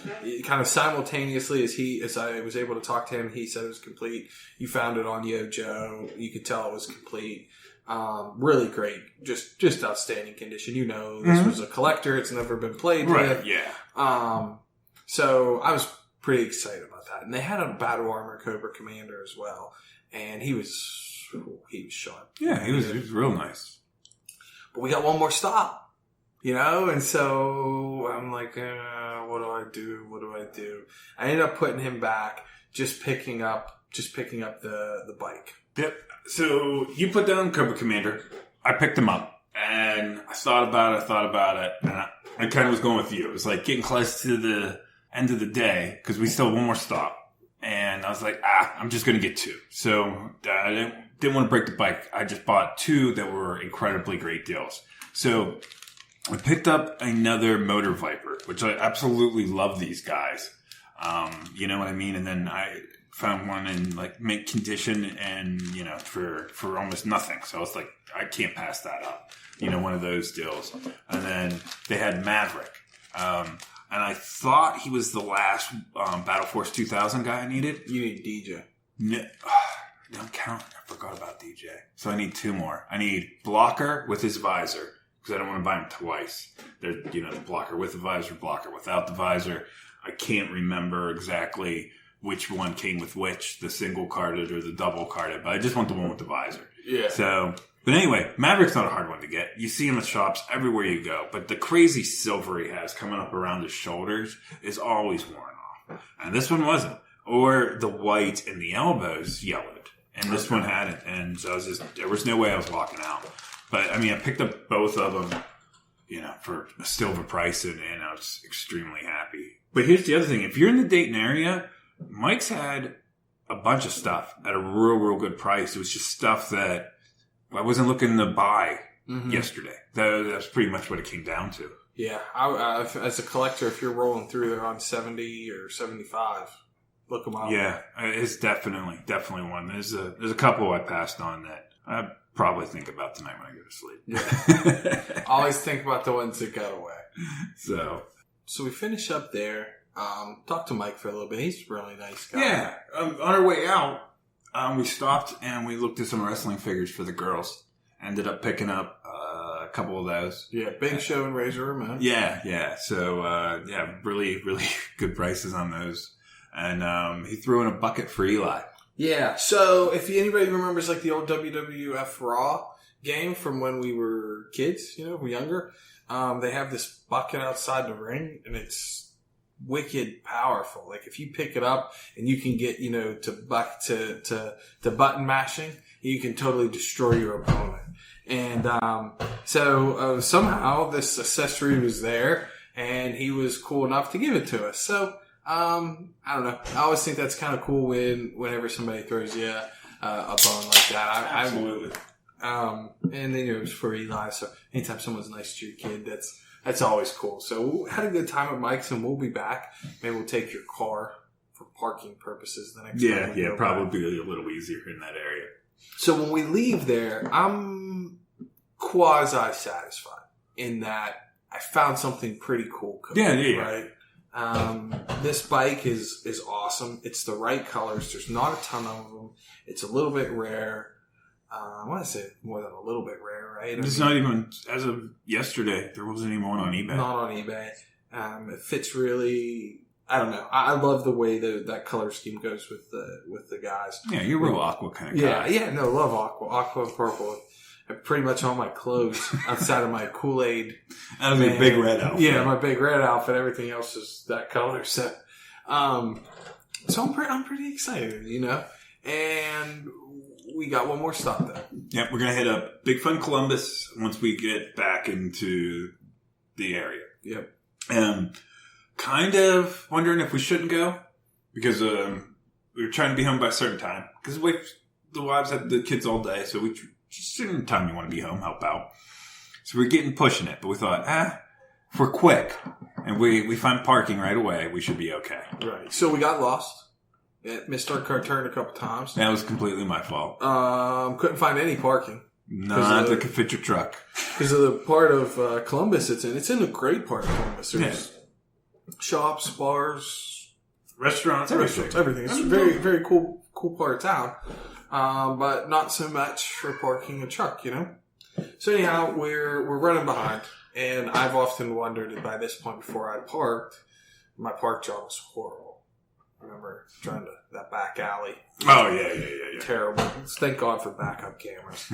kind of simultaneously as I was able to talk to him, he said it was complete. You found it on Yojo. You could tell it was complete. Really great. Just outstanding condition. This was a collector. It's never been played with. Yeah. So I was pretty excited about that. And they had a Battle Armor Cobra Commander as well. And he was sharp. Yeah, he was real nice. But we got one more stop. And so I'm like, what do I do? I ended up putting him back, just picking up the bike. Yep. So you put down Cobra Commander. I picked him up, and I thought about it, and I kind of was going with you. It was like getting close to the end of the day, because we still have one more stop. And I was like, I'm just going to get two. So I didn't want to break the bike. I just bought two that were incredibly great deals. So I picked up another Motor Viper, which I absolutely love these guys. You know what I mean? And then I found one in like mint condition and, for almost nothing. So I was like, I can't pass that up. One of those deals. And then they had Maverick. And I thought he was the last Battle Force 2000 guy I needed. You need DJ. No, don't count. I forgot about DJ. So I need two more. I need Blocker with his visor, because I don't want to buy them twice. They're, the Blocker with the visor, Blocker without the visor. I can't remember exactly which one came with which, the single carded or the double carded, but I just want the one with the visor. Yeah. So, but anyway, Maverick's not a hard one to get. You see him at shops everywhere you go, but the crazy silver he has coming up around his shoulders is always worn off. And this one wasn't. Or the white in the elbows yellowed. And this one hadn't. And so there was no way I was walking out. But I mean, I picked up both of them, for a silver price, and I was extremely happy. But here's the other thing. If you're in the Dayton area, Mike's had a bunch of stuff at a real, real good price. It was just stuff that I wasn't looking to buy yesterday. That's pretty much what it came down to. Yeah. As a collector, if you're rolling through there on 70 or 75, look them up. Yeah, it's definitely one. There's a couple I passed on that I probably think about tonight when I go to sleep. Yeah. Always think about the ones that got away. So we finish up there. Talk to Mike for a little bit. He's a really nice guy. Yeah. On our way out, we stopped and we looked at some wrestling figures for the girls. Ended up picking up a couple of those. Yeah, Big Show and Razor Ramon. Yeah. So, really, really good prices on those. And he threw in a bucket for Eli. Yeah. So if anybody remembers like the old WWF Raw game from when we were kids, we're younger, they have this bucket outside the ring, and it's wicked powerful. Like if you pick it up and you can get, to button mashing, you can totally destroy your opponent. And so somehow this accessory was there, and he was cool enough to give it to us. So I don't know. I always think that's kind of cool whenever somebody throws you a bone like that. Absolutely. And then it was for Eli. So anytime someone's nice to your kid, that's always cool. So we had a good time at Mike's, and we'll be back. Maybe we'll take your car for parking purposes the next time. Yeah, probably a little easier in that area. So when we leave there, I'm quasi-satisfied in that I found something pretty cool cooking, right? This bike is awesome. It's the right colors. There's not a ton of them. It's a little bit rare. I want to say more than a little bit rare, right? It's not even, as of yesterday, there wasn't any more on eBay. Not on eBay. It fits really, I don't know. I love the way that color scheme goes with the guys. Yeah, you're a real aqua kind of guy. Yeah, no, love aqua. Aqua and purple. Pretty much all my clothes outside of my Kool-Aid. That was a big red outfit. Yeah, my big red outfit. Everything else is that color. So, I'm pretty excited, And we got one more stop though. Yep, we're gonna hit up Big Fun Columbus once we get back into the area. Yep. Kind of wondering if we shouldn't go because we were trying to be home by a certain time because the wives had the kids all day, so we just certain time you want to be home, help out. So we're pushing it, but we thought, if we're quick and we find parking right away, we should be okay. Right. So we got lost. Missed our car turn a couple times. That was completely my fault. Couldn't find any parking. Not that could fit your truck. Because of the part of Columbus it's in. It's in a great part of Columbus. There's shops, bars, restaurants, everything. It's a very, very cool part of town. But not so much for parking a truck, So anyhow, we're running behind, and I've often wondered if by this point before I parked, my park job was horrible. I remember trying that back alley. Oh yeah. Terrible. Thank God for backup cameras.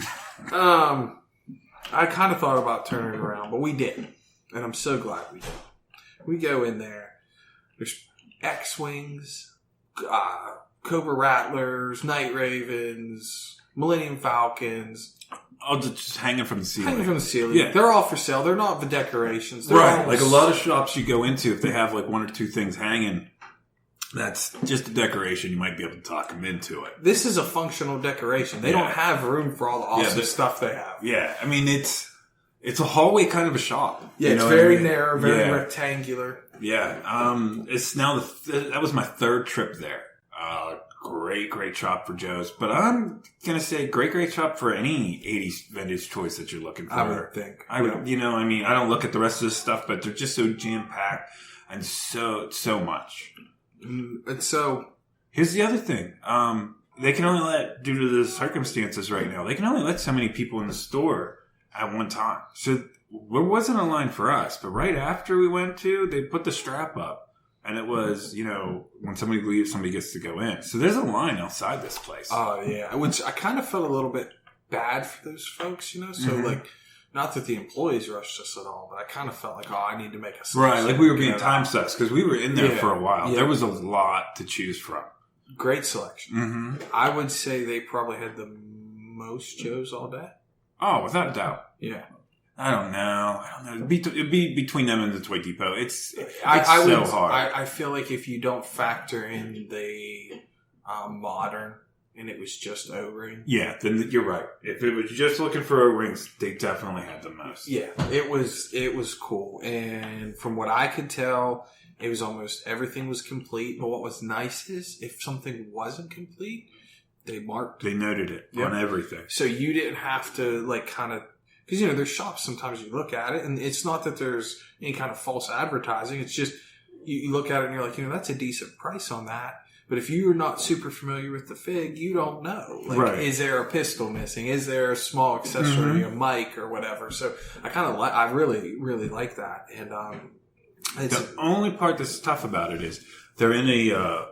I kind of thought about turning around, but we didn't, and I'm so glad we did. We go in there. There's X-Wings, Cobra Rattlers, Night Ravens, Millennium Falcons. Oh, just hanging from the ceiling. Hanging from the ceiling. Yeah. They're all for sale. They're not the decorations. They're right. Like a lot of shops you go into, if they have like one or two things hanging, that's just a decoration. You might be able to talk them into it. This is a functional decoration. They don't have room for all the awesome stuff they have. Yeah. I mean, it's a hallway kind of a shop. Yeah, it's very narrow, very rectangular. Yeah. It's now that was my third trip there. Great shop for Joe's. But I'm going to say great shop for any 80s vintage choice that you're looking for. I would think. I would, I don't look at the rest of this stuff, but they're just so jam-packed and so much. And so, here's the other thing. They can only due to the circumstances right now, they can only let so many people in the store at one time. So there wasn't a line for us, but right after we went to, they put the strap up. And it was, when somebody leaves, somebody gets to go in. So there's a line outside this place. Oh, yeah. Which I kind of felt a little bit bad for those folks, So, not that the employees rushed us at all, but I kind of felt like, I need to make a selection. Right, like we were being time sucks because we were in there for a while. Yeah. There was a lot to choose from. Great selection. Mm-hmm. I would say they probably had the most Joes all day. Oh, without a doubt. Yeah. I don't know. It'd be between them and the Toy Depot. It's so hard. I feel like if you don't factor in the modern and it was just O-ring. Yeah, then you're right. If it was just looking for O-rings, they definitely had the most. Yeah, it was cool. And from what I could tell, it was almost everything was complete. But what was nice is if something wasn't complete, they marked it. They noted it on everything. So you didn't have to because, there's shops sometimes you look at it, and it's not that there's any kind of false advertising. It's just you look at it and you're like, that's a decent price on that. But if you're not super familiar with the Fig, you don't know. Like, right. Is there a pistol missing? Is there a small accessory, a mic or whatever? So I really, really like that. And, the only part that's tough about it is they're in a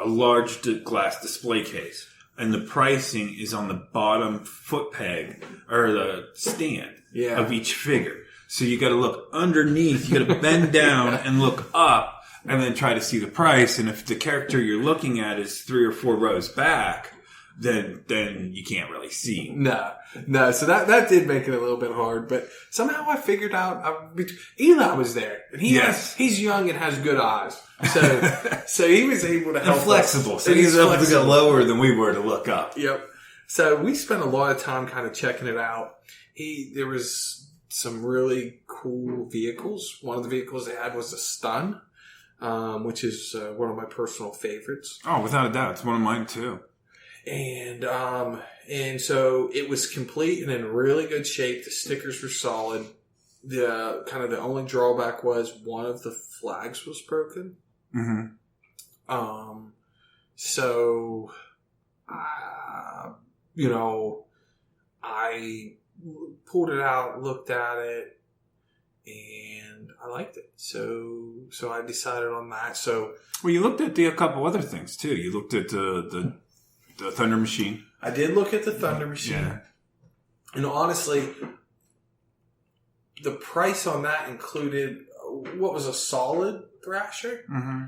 large glass display case, and the pricing is on the bottom foot peg or the stand of each figure. So you got to look underneath, you got to bend down and look up, and then try to see the price. And if the character you're looking at is 3 or 4 rows back, then you can't really see. No. So that did make it a little bit hard, but somehow I figured out. Eli was there, and he's young and has good eyes, so he was able to help. And flexible, so he's able to go lower than we were to look up. Yep. So we spent a lot of time kind of checking it out. There was some really cool vehicles. One of the vehicles they had was a stun, which is one of my personal favorites. Oh, without a doubt, it's one of mine too. And so it was complete and in really good shape. The stickers were solid. The only drawback was one of the flags was broken. Mm-hmm. So, I pulled it out, looked at it, and I liked it. So I decided on that. So, well, you looked at a couple other things too. You looked at the Thunder Machine. I did look at the Thunder Machine. Yeah. And honestly, the price on that included what was a solid Thrasher. Mm-hmm.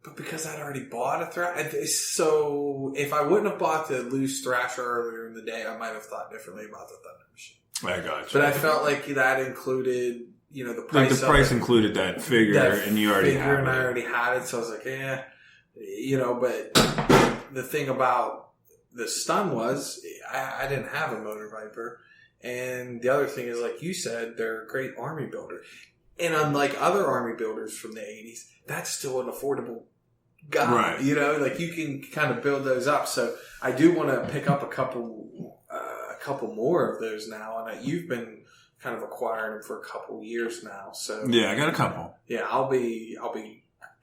But because I'd already bought a Thrasher, so if I wouldn't have bought the loose Thrasher earlier in the day, I might have thought differently about the Thunder Machine. I got you. But I felt like that included, the price. The price included that figure, and you already had it. And I already had it, so I was like, But the thing about the stun was I didn't have a Motor Viper, and the other thing is, like you said, they're a great army builder, and unlike other army builders from the 80s, that's still an affordable gun. Right. Like you can kind of build those up. So I do want to pick up a couple more of those now, and you've been kind of acquiring them for a couple years now. So yeah, I got a couple. Yeah, I'll be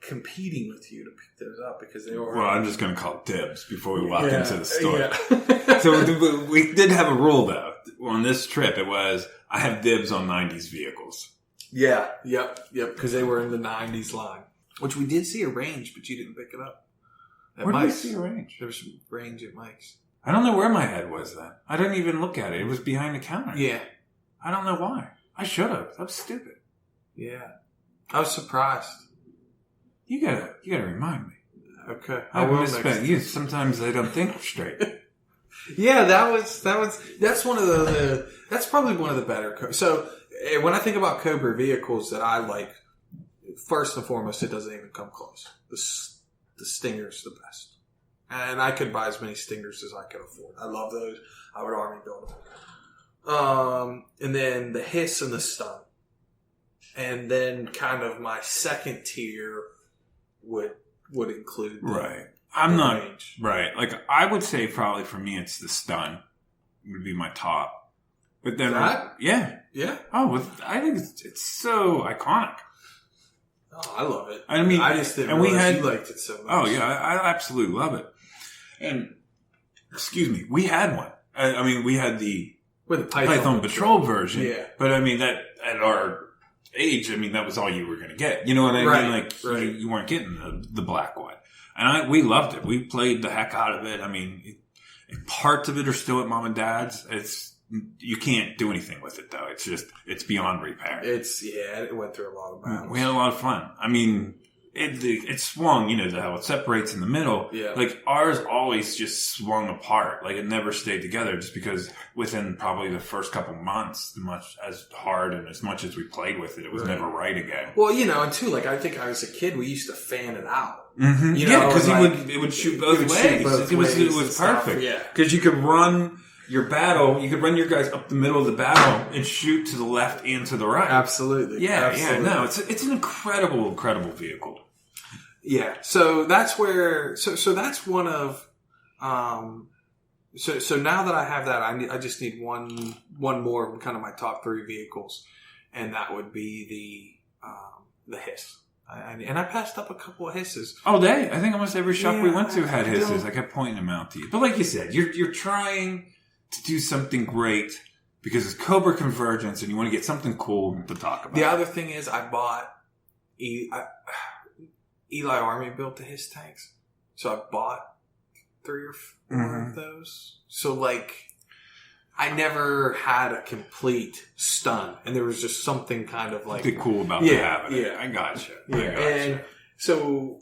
competing with you to pick those up because they are. Well, I'm just going to call dibs before we walk into the store. Yeah. So we did have a rule though on this trip. It was I have dibs on 90s vehicles. Yeah. Yep. Because they were in the 90s line, which we did see a range, but you didn't pick it up. Where did we see a range? There was some range at Mike's. I don't know where my head was then. I didn't even look at it. It was behind the counter. Yeah. I don't know why. I should have. That was stupid. Yeah. I was surprised. You gotta remind me. Okay. I will misspent you. Sometimes they don't think straight. Yeah, that's one of that's probably one of the better. So when I think about Cobra vehicles that I like, first and foremost, it doesn't even come close. The Stinger's the best. And I could buy as many Stingers as I could afford. I love those. I would army build them. And then the Hiss and the Stun. And then kind of my second tier would include range. Right. Like I would say probably for me it's the Stun would be my top. But then yeah. Oh, I think it's so iconic. Oh, I love it. I mean, I just didn't realize you liked it so much. Oh yeah, I absolutely love it. And excuse me, we had one. I mean, we had the Python Patrol version. Yeah. But I mean that at our age, I mean that was all you were going to get. You know what I mean? Like you weren't getting the black one. And we loved it. We played the heck out of it. I mean, parts of it are still at mom and dad's. You can't do anything with it though. It's beyond repair. It went through a lot of battles. We had a lot of fun. I mean, it swung, how it separates in the middle. Yeah. Like ours always just swung apart. Like it never stayed together just because within probably the first couple months, as hard and as much as we played with it, it was never right again. Well, and too, like I think I was a kid, we used to fan it out. Mm-hmm. Because it would shoot both ways. It was perfect. Yeah. Because you could run your battle, you could run your guys up the middle of the battle and shoot to the left and to the right. Absolutely. Yeah. No, it's an incredible, incredible vehicle. Yeah. So that's where. So that's one of. So now that I have that, I just need one more of kind of my top 3 vehicles, and that would be the Hiss. And I passed up a couple of hisses. All day. I think almost every shop we went to had hisses. I kept pointing them out to you. But like you said, you're trying to do something great because it's Cobra Convergence and you want to get something cool to talk about. The other thing is I bought... Eli Army built the his tanks. So I bought 3 or 4 of those. So like... I never had a complete stun, and there was just something kind of like cool about having it. I gotcha. And so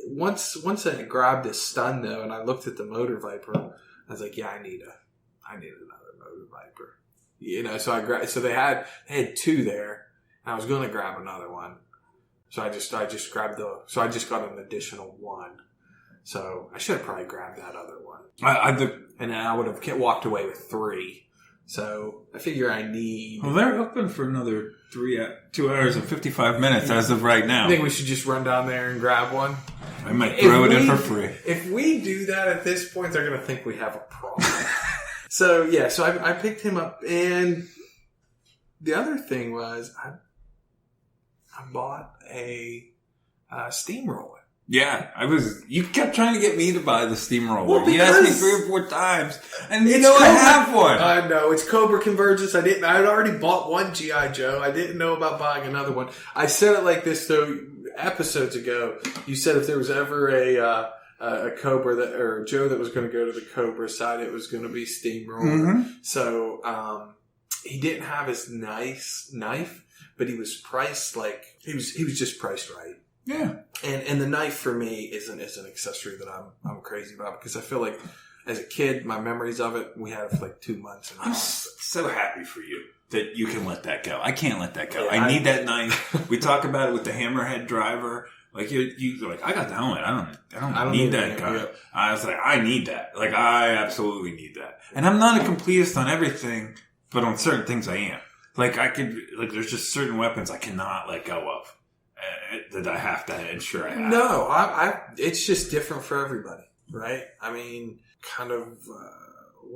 once I grabbed this stun though, and I looked at the Motor Viper, I was like, yeah, I need another Motor Viper. You know, so I grabbed. So they had 2 there, and I was going to grab another one. So I just grabbed So I just got an additional 1. So I should have probably grabbed that other one. And then I would have walked away with 3. So I figure I need... Well, they're open for another 2 hours and 55 minutes as of right now. I think we should just run down there and grab one. I might throw it in for free. If we do that at this point, they're going to think we have a problem. So I picked him up. And the other thing was I bought a steamroller. Yeah, you kept trying to get me to buy the steamroller. Well, you asked me 3 or 4 times, and I have one. I know, it's Cobra Convergence. I had already bought one G.I. Joe. I didn't know about buying another one. I said it like this, though, episodes ago. You said if there was ever a Cobra or a Joe that was going to go to the Cobra side, it was going to be steamroller. Mm-hmm. So, he didn't have his nice knife, but he was priced like, he was just priced right. Yeah, and the knife for me is an accessory that I'm crazy about because I feel like as a kid my memories of it we had it for like 2 months. And I'm so happy for you that you can let that go. I can't let that go. Yeah, I need that knife. We talk about it with the hammerhead driver. Like you're like, I got the helmet. I don't need that gun. I was like, I need that. Like I absolutely need that. And I'm not a completist on everything, but on certain things I am. Like there's just certain weapons I cannot let go of. That I have to ensure I have. No, it's just different for everybody, right? I mean, kind of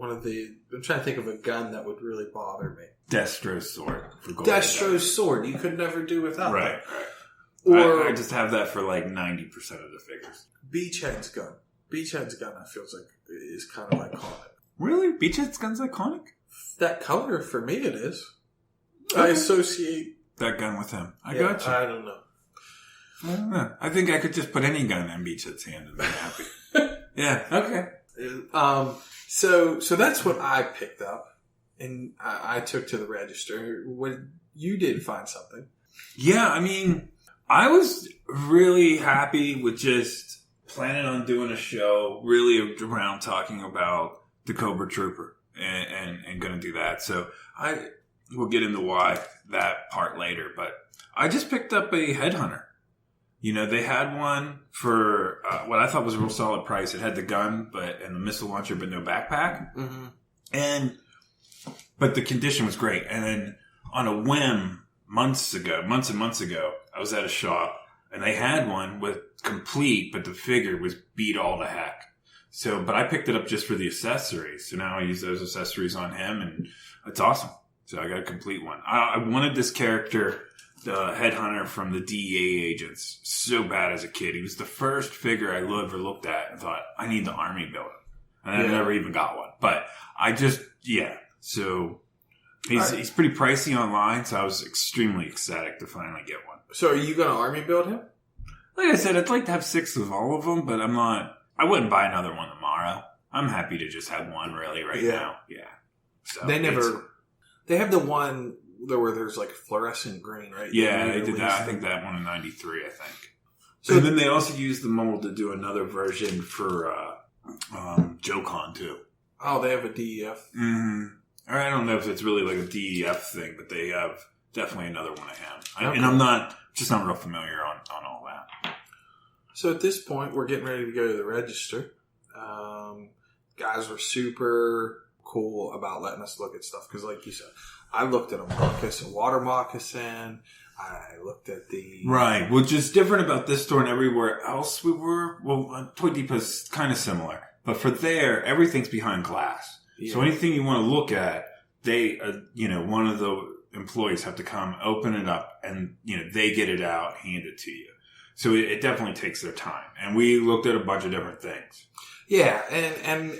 I'm trying to think of a gun that would really bother me. Destro's sword. Destro's sword. You could never do without that. Right. Or I just have that for like 90% of the figures. Beachhead's gun. Beachhead's gun, I feel like, is kind of iconic. Really? Beachhead's gun's iconic? That color, for me, it is. Okay. I associate that gun with him. I got you. I don't know. I think I could just put any gun in Beachhead's hand and be happy. Yeah. Okay. So that's what I picked up, and I took to the register. When you did find something. Yeah, I mean, I was really happy with just planning on doing a show really around talking about the Cobra Trooper and going to do that. So we'll get into why that part later, but I just picked up a Headhunter. You know, they had one for what I thought was a real solid price. It had the gun and the missile launcher, but no backpack. Mm-hmm. But the condition was great. And then on a whim, months and months ago, I was at a shop and they had one with complete, but the figure was beat all to heck. So, but I picked it up just for the accessories. So now I use those accessories on him and it's awesome. So I got a complete one. I wanted this character, the Headhunter from the DEA agents, so bad as a kid. He was the first figure I ever looked at and thought, I need the Army build. And I never even got one. But so he's pretty pricey online, so I was extremely ecstatic to finally get one. So are you going to Army build him? Like I said, I'd like to have 6 of all of them, but I wouldn't buy another one tomorrow. I'm happy to just have one really now. Yeah. So they have the one where there's like fluorescent green, right? Yeah, they did that. I think that one in 93, I think. So and then they also used the mold to do another version for JoeCon too. Oh, they have a DEF? Mm-hmm. Or I don't know if it's really like a DEF thing, but they have definitely another one of him. And I'm not real familiar on all that. So at this point, we're getting ready to go to the register. Guys were super cool about letting us look at stuff because, like you said, I looked at a water moccasin. I looked at the... Right. Which is different about this store and everywhere else we were. Well, Toy Depot's kind of similar. But for there, everything's behind glass. Yeah. So anything you want to look at, they, one of the employees have to come, open it up, and, they get it out, hand it to you. So it definitely takes their time. And we looked at a bunch of different things. Yeah. And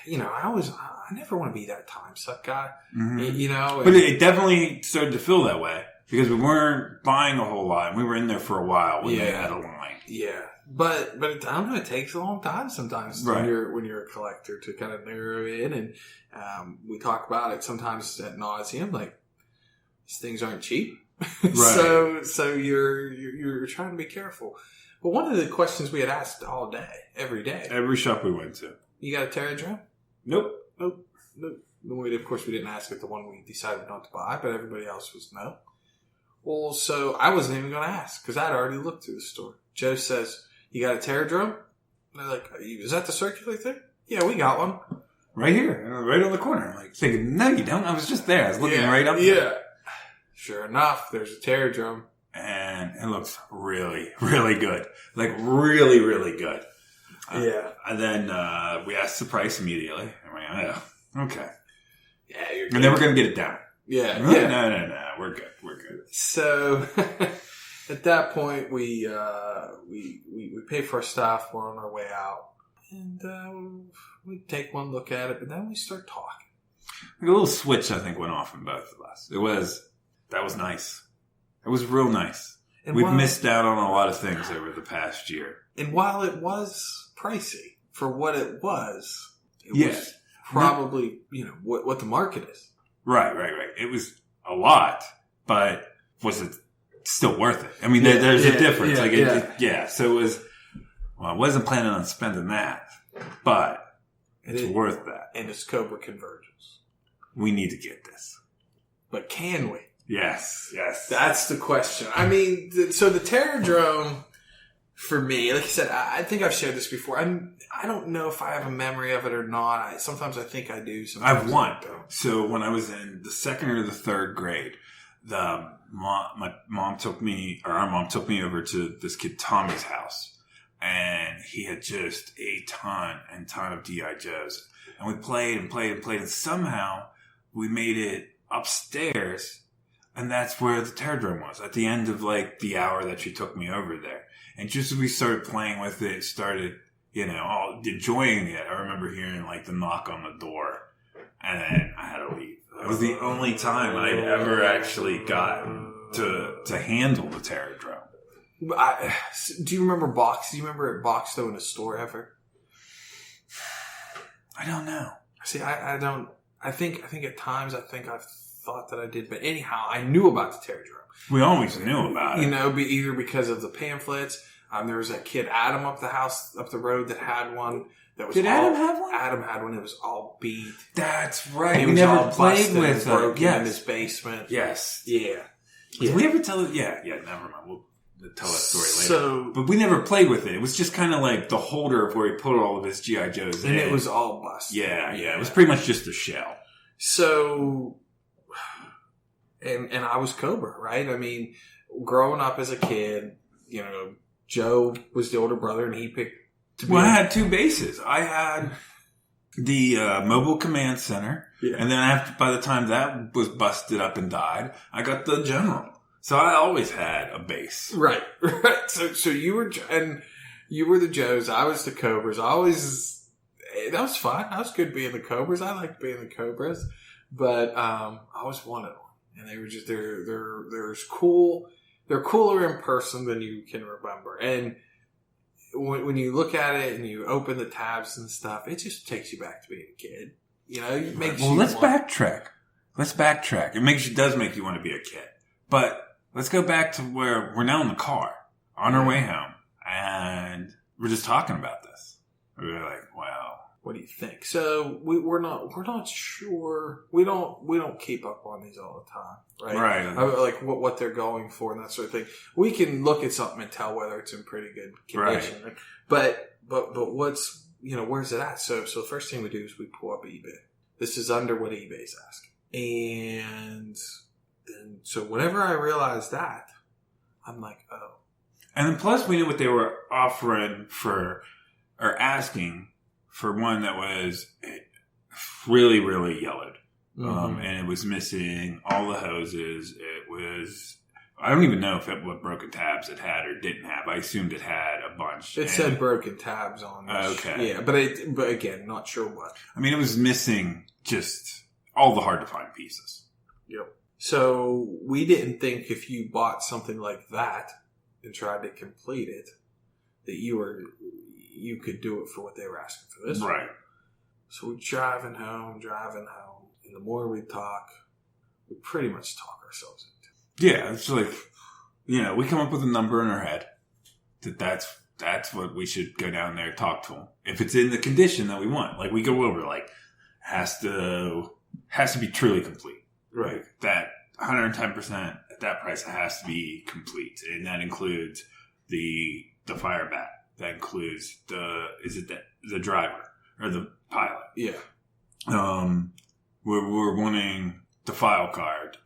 I never want to be that time suck guy, But it definitely started to feel that way because we weren't buying a whole lot. And we were in there for a while when they had a line. Yeah. But I don't know, it takes a long time sometimes when you're a collector to kind of narrow in. And we talk about it sometimes at nauseum, like these things aren't cheap. Right. So you're trying to be careful. But one of the questions we had asked all day, every day. Every shop we went to. You got a Terror Drome? Nope. Of course, we didn't ask it the one we decided not to buy, but everybody else was no. Well, so I wasn't even going to ask because I'd already looked through the store. Joe says, "You got a Terror Drome?" And they're like, "Is that the circular thing?" "Yeah, we got one. Right here, right on the corner." I'm like thinking, "No, you don't." I was just there. I was looking right up there. Yeah. Sure enough, there's a Terror Drome. And it looks really, really good. Like, really, really good. And then we asked the price immediately. I'm like, oh, okay. Yeah, you're good. And then we're going to get it down. Yeah. No. We're good. So, at that point, we pay for our stuff. We're on our way out. And we take one look at it, but then we start talking. Like a little switch, I think, went off in both of us. That was nice. It was real nice. And we've missed out on a lot of things over the past year. And while it was pricey for what it was probably, what the market is. Right. It was a lot, but was it still worth it? I mean, there's a difference. So it was, I wasn't planning on spending that, but it's worth that. And it's Cobra Convergence. We need to get this. But can we? Yes. That's the question. I mean, so the Terror Drome, for me, like I said, I think I've shared this before. I don't know if I have a memory of it or not. Sometimes I think I do. Sometimes I've one. So when I was in the second or the third grade, our mom took me over to this kid Tommy's house, and he had just a ton of G.I. Joes, and we played, and somehow we made it upstairs. And that's where the Terror Drome was, at the end of, the hour that she took me over there. And just as we started playing with it, started, all enjoying it, I remember hearing, the knock on the door. And then I had to leave. It was the only time I'd ever actually gotten to handle the Terror Drome. Do you remember Box? Do you remember it boxed, though, in a store ever? I don't know. See, I don't. I think at times, I've thought that I did, but anyhow, I knew about the Terror Drome. We always knew about it. Either because of the pamphlets. There was that kid Adam up the road that had one. Did Adam have one? Adam had one. It was all beat. That's right. He we was never all played with it. Broken in his basement. Yes. Yeah. Did we ever tell it? Yeah. Never mind. We'll tell that story later. But we never played with it. It was just kind of like the holder of where he put all of his G.I. Joes in. And it was all busted. Yeah. It was pretty much just a shell. So, and I was Cobra, right? I mean, growing up as a kid, Joe was the older brother, and he picked. I had two bases. I had the Mobile Command Center, and then by the time that was busted up and died, I got the General. So I always had a base. Right. So you were the Joes. I was the Cobras. That was fun. That was good being the Cobras. I liked being the Cobras, but I always wanted one, and they were just they're cool. They're cooler in person than you can remember, and when you look at it and you open the tabs and stuff, it just takes you back to being a kid. It makes you. Let's backtrack. It does make you want to be a kid, but. Let's go back to where we're now in the car on our way home, and we're just talking about this. We're like, "Wow, what do you think?" So we're not sure. We don't keep up on these all the time, right? Right. Like what they're going for and that sort of thing. We can look at something and tell whether it's in pretty good condition. Right. But what's where's it at? So the first thing we do is we pull up eBay. This is under what eBay's asking, and so whenever I realized that, I'm like, oh. And then plus we knew what they were offering or asking for one that was really, really yellowed. And it was missing all the hoses. It was, I don't even know what broken tabs it had or didn't have. I assumed it had a bunch. It said broken tabs on it. Okay. Yeah, but again, not sure what. I mean, it was missing just all the hard to find pieces. Yep. So we didn't think if you bought something like that and tried to complete it, that you could do it for what they were asking for this. Right. So we're driving home, and the more we talk, we pretty much talk ourselves into it. Yeah, it's like, we come up with a number in our head that's what we should go down there and talk to them. If it's in the condition that we want, like we go over, like has to be truly complete. Right. Like that 110% at that price has to be complete, and that includes the fire bat. That includes the driver or the pilot. Yeah. We're wanting the file card,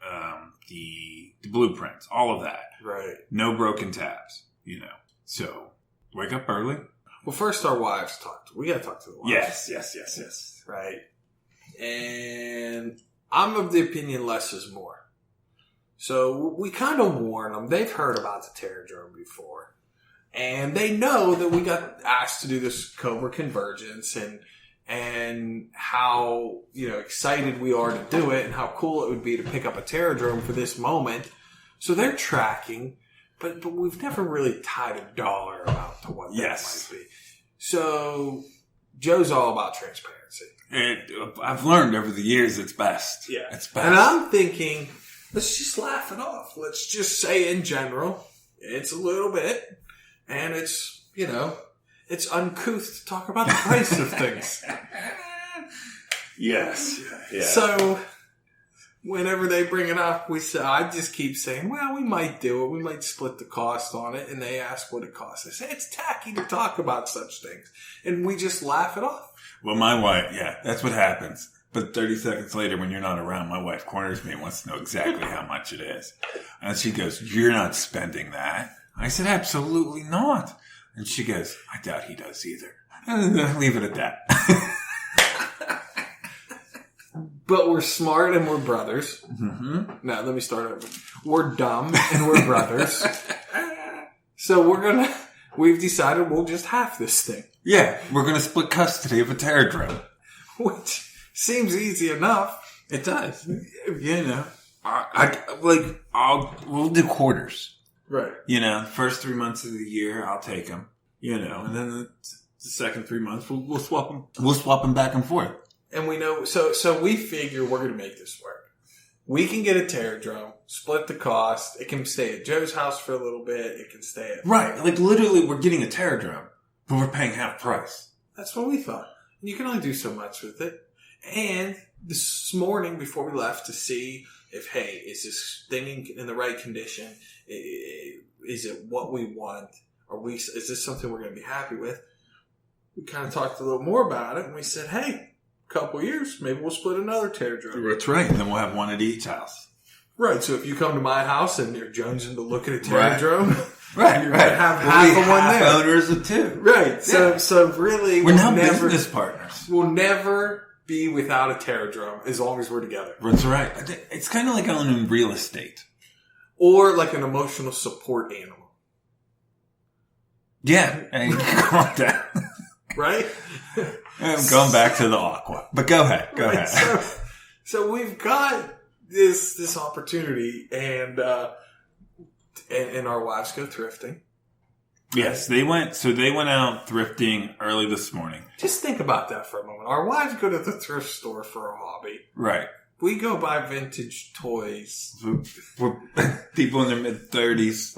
the blueprints, all of that. Right. No broken tabs, So wake up early. Well, first our wives talked. We got to talk to the wives. Yes. Right. And I'm of the opinion less is more. So we kind of warn them. They've heard about the Terror Drome before. And they know that we got asked to do this Cobra Convergence and how, excited we are to do it and how cool it would be to pick up a Terror Drome for this moment. So they're tracking, but we've never really tied a dollar amount to what that might be. So Joe's all about transparency. And I've learned over the years it's best. Yeah. It's best. And I'm thinking, let's just laugh it off. Let's just say in general, it's a little bit, and it's, it's uncouth to talk about the price of things. Yes. Yeah. So whenever they bring it up, I just keep saying, well, we might do it. We might split the cost on it. And they ask what it costs. I say, it's tacky to talk about such things. And we just laugh it off. Well, my wife, that's what happens. But 30 seconds later, when you're not around, my wife corners me and wants to know exactly how much it is. And she goes, you're not spending that. I said, absolutely not. And she goes, I doubt he does either. And I leave it at that. But we're smart and we're brothers. Mm-hmm. Now, let me start over. We're dumb and we're brothers. So we've decided we'll just half this thing. Yeah, we're going to split custody of a Terror Drome. Which seems easy enough. It does. We'll do quarters. Right. The first 3 months of the year, I'll take them. And then the second 3 months, we'll swap them. We'll swap them back and forth. And we know, so we figure we're going to make this work. We can get a Terror Drome, split the cost. It can stay at Joe's house for a little bit. It can stay at... Right. Like, literally, we're getting a Terror Drome, but we're paying half price. That's what we thought. And you can only do so much with it. And this morning, before we left to see if, hey, is this thing in the right condition? Is it what we want? Is this something we're going to be happy with? We kind of talked a little more about it, and we said, hey, couple years, maybe we'll split another Terror Drome. That's right. And then we'll have one at each house. Right. So if you come to my house and you're jonesing to look at a Terror Drome, you're going to have half of one there. Owners of two. Right. Yeah. So really, we're now business partners. We'll never be without a Terror Drome as long as we're together. That's right. It's kind of like owning real estate. Or like an emotional support animal. Yeah. And you can call it that. Right? I'm going back to the aqua. But go ahead. Go ahead. So we've got this opportunity, and our wives go thrifting. Yes, they went out thrifting early this morning. Just think about that for a moment. Our wives go to the thrift store for a hobby. Right. We go buy vintage toys. We're people in their mid-30s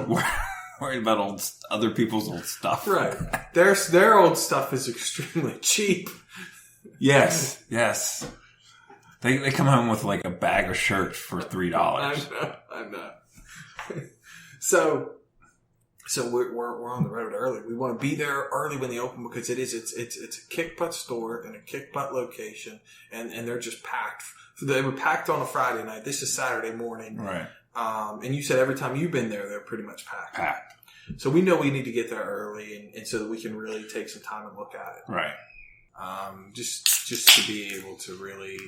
worried about other people's old stuff. Right. Their old stuff is extremely cheap. Yes. They come home with like a bag of shirts for $3. I know. So we're on the road early. We want to be there early when they open because it's a kick butt store and a kick butt location, and they're just packed. They were packed on a Friday night. This is Saturday morning. Right. And you said every time you've been there, they're pretty much packed. So we know we need to get there early and so that we can really take some time and look at it. Right. Just to be able to really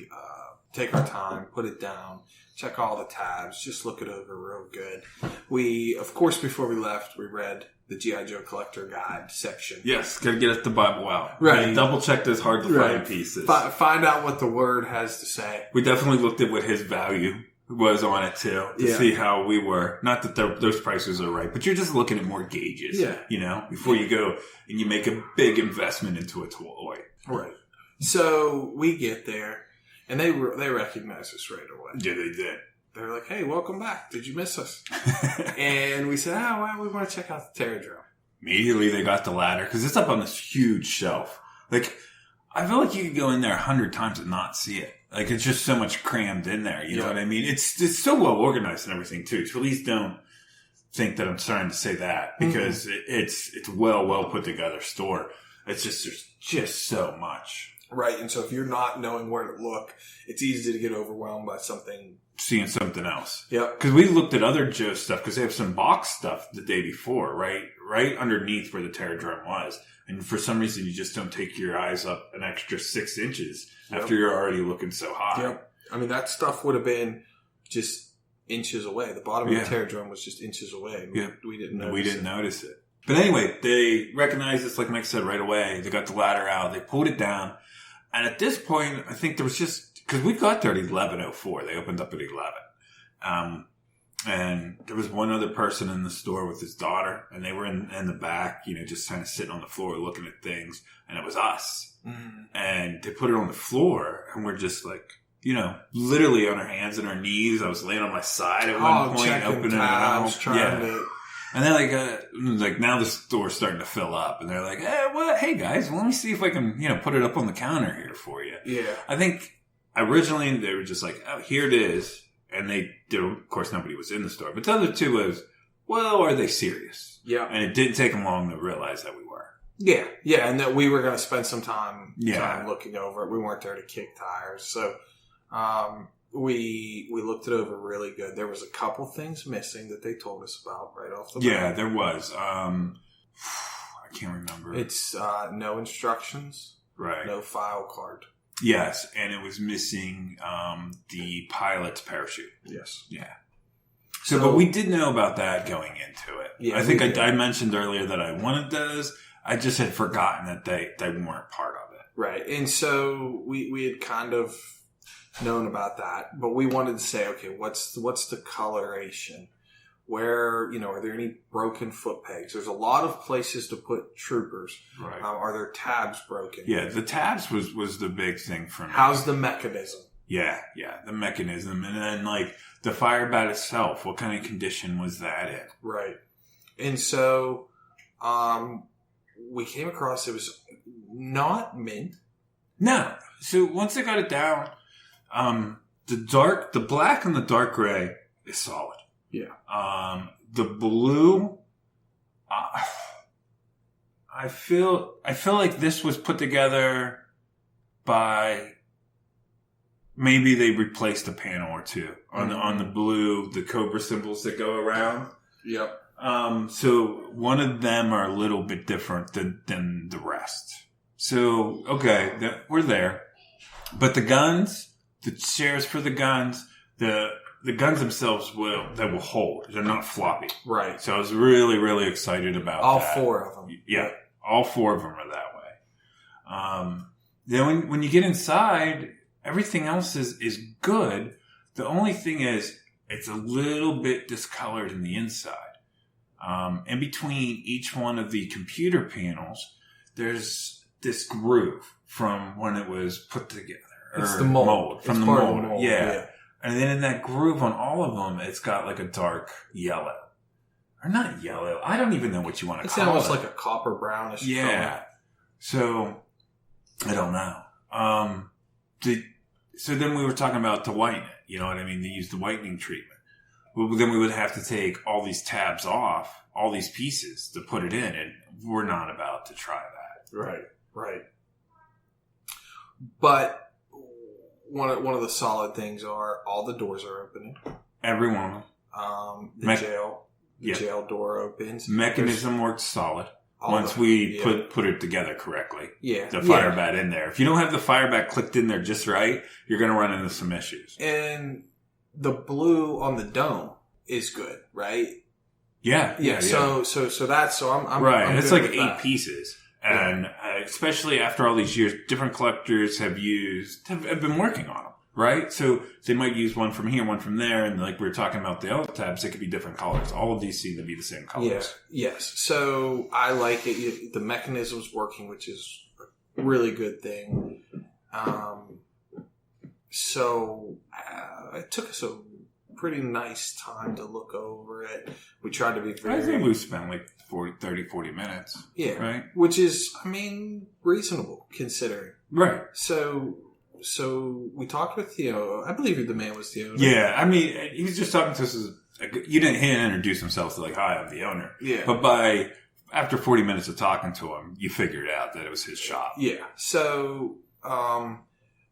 take our time, put it down, check all the tabs, just look it over real good. We, of course, before we left, we read the G.I. Joe Collector Guide section. Yes, gotta get the Bible out. Right. Double check those hard to find pieces. Find out what the Word has to say. We definitely looked at what his value was on it too, to see how we were. Not that those prices are right, but you're just looking at more gauges, before you go and you make a big investment into a toy. Right. So we get there, and they recognize us right away. Yeah, they did. They're like, "Hey, welcome back. Did you miss us?" And we said, we want to check out the Terror Drome. Immediately they got the ladder, because it's up on this huge shelf. Like, I feel like you could go in there 100 times and not see it. Like, it's just so much crammed in there. You know what I mean? It's so well organized and everything, too. So please don't think that I'm starting to say that, because it's well put together store. It's just, there's just so much. Right. And so if you're not knowing where to look, it's easy to get overwhelmed by seeing something else. Yep. Because we looked at other Joe stuff, because they have some box stuff the day before, right underneath where the Terror Drome was. And for some reason, you just don't take your eyes up an extra 6 inches after you're already looking so high. Yep. I mean, that stuff would have been just inches away. The bottom of the Terror Drome was just inches away. We didn't notice it. But anyway, they recognized this, like Mike said, right away. They got the ladder out. They pulled it down. And at this point, I think there was just, because we got there at 11:04. They opened up at 11. And there was one other person in the store with his daughter, and they were in the back, just kind of sitting on the floor looking at things. And it was us. And they put it on the floor, and we're just like, literally on our hands and our knees. I was laying on my side at one point, opening it up. And then like now the store's starting to fill up, and they're like, hey guys, let me see if I can, put it up on the counter here for you. Yeah. I think originally they were just like, oh, here it is. And of course nobody was in the store. But the other two was, well, are they serious? Yeah. And it didn't take them long to realize that we were. Yeah. Yeah. And that we were going to spend some time looking over it. We weren't there to kick tires. So, we looked it over really good. There was a couple things missing that they told us about right off the bat. Yeah, there was. I can't remember. It's no instructions. Right. No file card. Yes, and it was missing the pilot's parachute. Yes. Yeah. So, but we did know about that going into it. Yeah, I think I mentioned earlier that I wanted those. I just had forgotten that they weren't part of it. Right. And so we had kind of known about that, but we wanted to say, okay, what's the coloration? Where, are there any broken foot pegs? There's a lot of places to put troopers. Right. Are there tabs broken? Yeah, the tabs was the big thing for me. How's the mechanism? Yeah, the mechanism. And then, like, the fire bat itself, what kind of condition was that in? Right. And so, we came across, it was not mint. No. So, once they got it down, the black and the dark gray is solid. Yeah. The blue, I feel like this was put together by, maybe they replaced a panel or two on the blue, the Cobra symbols that go around. Yep. So one of them are a little bit different than the rest. So, okay, we're there. But the guns, the shares for the guns, the guns themselves will hold. They're not floppy. Right. So I was really, really excited about all that. 4 of them. Yeah. All 4 of them are that way. Then when you get inside, everything else is good. The only thing is, it's a little bit discolored in the inside. In between each one of the computer panels, there's this groove from when it was put together. It's the mold. From the mold. Yeah. And then in that groove on all of them, it's got like a dark yellow. Or not yellow. I don't even know what you want to call it. It's almost like a copper brownish color. Color. So, I don't know. So then we were talking about to whiten it. You know what I mean? They use the whitening treatment. Well, then we would have to take all these tabs off, all these pieces to put it in. And we're not about to try that. Right. But one of the solid things are all the doors are opening. Every one of them. The jail door opens. Mechanism works solid. once we put it together correctly. Yeah. The fire bat in there. If you don't have the fire bat clicked in there just right, you're going to run into some issues. And the blue on the dome is good, right? Yeah. So I'm right. I'm it's good like with 8 that. pieces. And especially after all these years, different collectors have been working on them. Right? So they might use one from here, one from there, and like we were talking about the L tabs, it could be different colors. All of these seem to be the same colors. Yes. So I like it. The mechanism's working, which is a really good thing. So it took us a pretty nice time to look over it. We tried to be very... I think we spent like 40 minutes. Yeah. Right? Which is, reasonable considering. Right. So we talked with Theo. I believe the man was the owner. Yeah, he was just talking to us he didn't introduce himself to like, hi, I'm the owner. Yeah. But after 40 minutes of talking to him, you figured out that it was his shop. Yeah. So,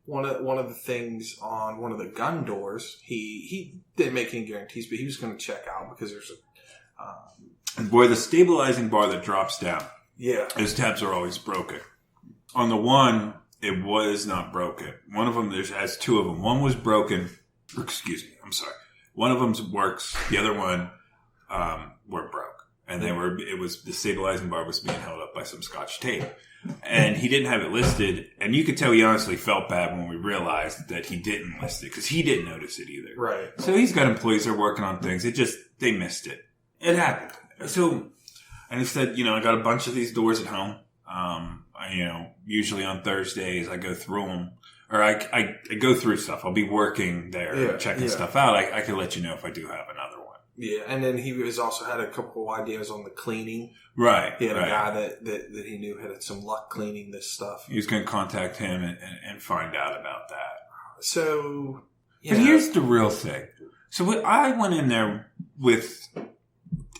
one of the things on one of the gun doors, he didn't make any guarantees, but he was going to check out because there's and boy, the stabilizing bar that drops down. Yeah. Those tabs are always broken. On the one, it was not broken. One of them, has 2 of them. One was broken. Excuse me. I'm sorry. One of them works. The other one, were broke. And the stabilizing bar was being held up by some Scotch tape. And he didn't have it listed. And you could tell he honestly felt bad when we realized that he didn't list it because he didn't notice it either. Right. So he's got employees that are working on things. They missed it. It happened. So, and he said, I got a bunch of these doors at home. Usually on Thursdays I go through them, or I go through stuff. I'll be working there, checking stuff out. I can let you know if I do have another one. Yeah, and then he was also had a couple of ideas on the cleaning. Right. He had a guy that he knew had some luck cleaning this stuff. He was going to contact him and find out about that. So, but here's the real thing. So I went in there with,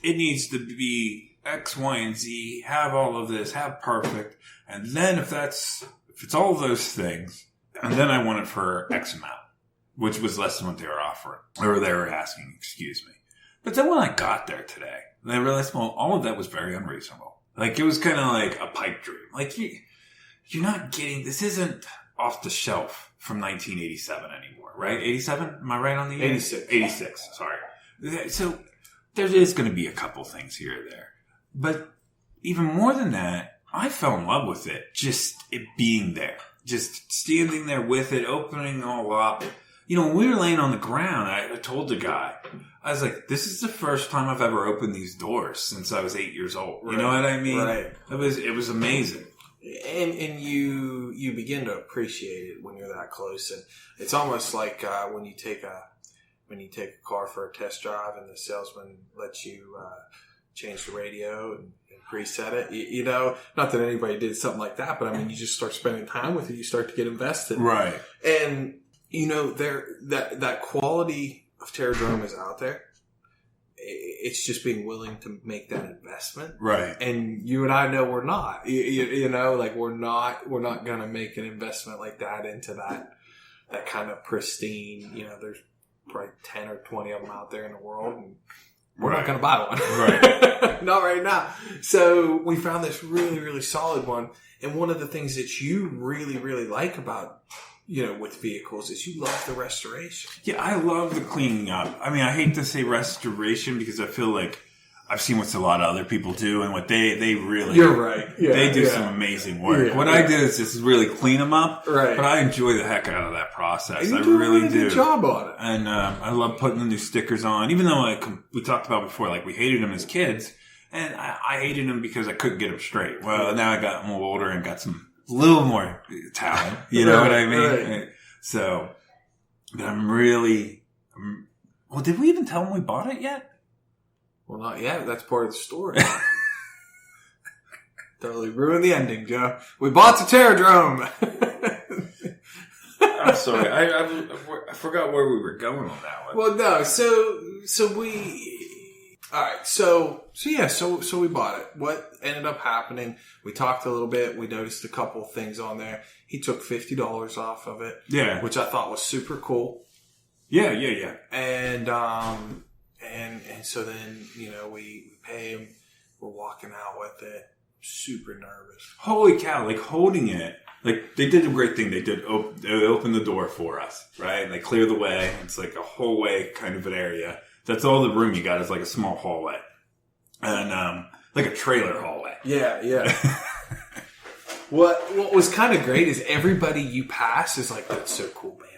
it needs to be X, Y, and Z, have all of this, have perfect. And then if it's all of those things, and then I want it for X amount, which was less than what they were offering, or they were asking, excuse me. But then when I got there today, I realized, well, all of that was very unreasonable. Like, it was kind of like a pipe dream. Like, you're not getting, this isn't off the shelf from 1987 anymore, right? 87? Am I right on the year? 86. 86, sorry. So, there is going to be a couple things here or there. But even more than that, I fell in love with it. Just it being there. Just standing there with it, opening it all up. When we were laying on the ground, I told the guy, I was like, this is the first time I've ever opened these doors since I was 8 years old. You know what I mean? Right. It was amazing. And you begin to appreciate it when you're that close. And it's almost like when you take a car for a test drive and the salesman lets you change the radio and preset it. Not that anybody did something like that, but you just start spending time with it. You start to get invested. Right. And, that quality of Terror Drome is out there. It's just being willing to make that investment. Right. And you and I know we're not, we're not going to make an investment like that into that kind of pristine, there's probably 10 or 20 of them out there in the world, and we're not going to buy one. Right. Not right now. So we found this really, really solid one. And one of the things that you really, really like about, with vehicles is you love the restoration. Yeah, I love the cleaning up. I hate to say restoration because I feel like I've seen what a lot of other people do, and what they really... You're right. Yeah, they do some amazing work. Yeah, what I did is just really clean them up. Right. But I enjoy the heck out of that process. You I do really a really do. good job on it. And I love putting the new stickers on. Even though we talked about before, we hated them as kids, and I hated them because I couldn't get them straight. Well, now I got more older and got some little more talent. You know what I mean? Right. So, but well, did we even tell them we bought it yet? Well, not yet. That's part of the story. Totally ruined the ending, Joe. We bought the Terror Drome. I'm sorry. I forgot where we were going on that one. Well, no. So we... All right. So we bought it. What ended up happening, we talked a little bit. We noticed a couple things on there. He took $50 off of it. Yeah. Which I thought was super cool. Yeah. And so then, we pay him. We're walking out with it. super nervous. Holy cow! Like holding it, like they did a great thing. They opened the door for us, right? And they clear the way. It's like a hallway kind of an area. That's all the room you got is like a small hallway, and like a trailer hallway. Yeah. What was kind of great is everybody you pass is like, that's so cool, man.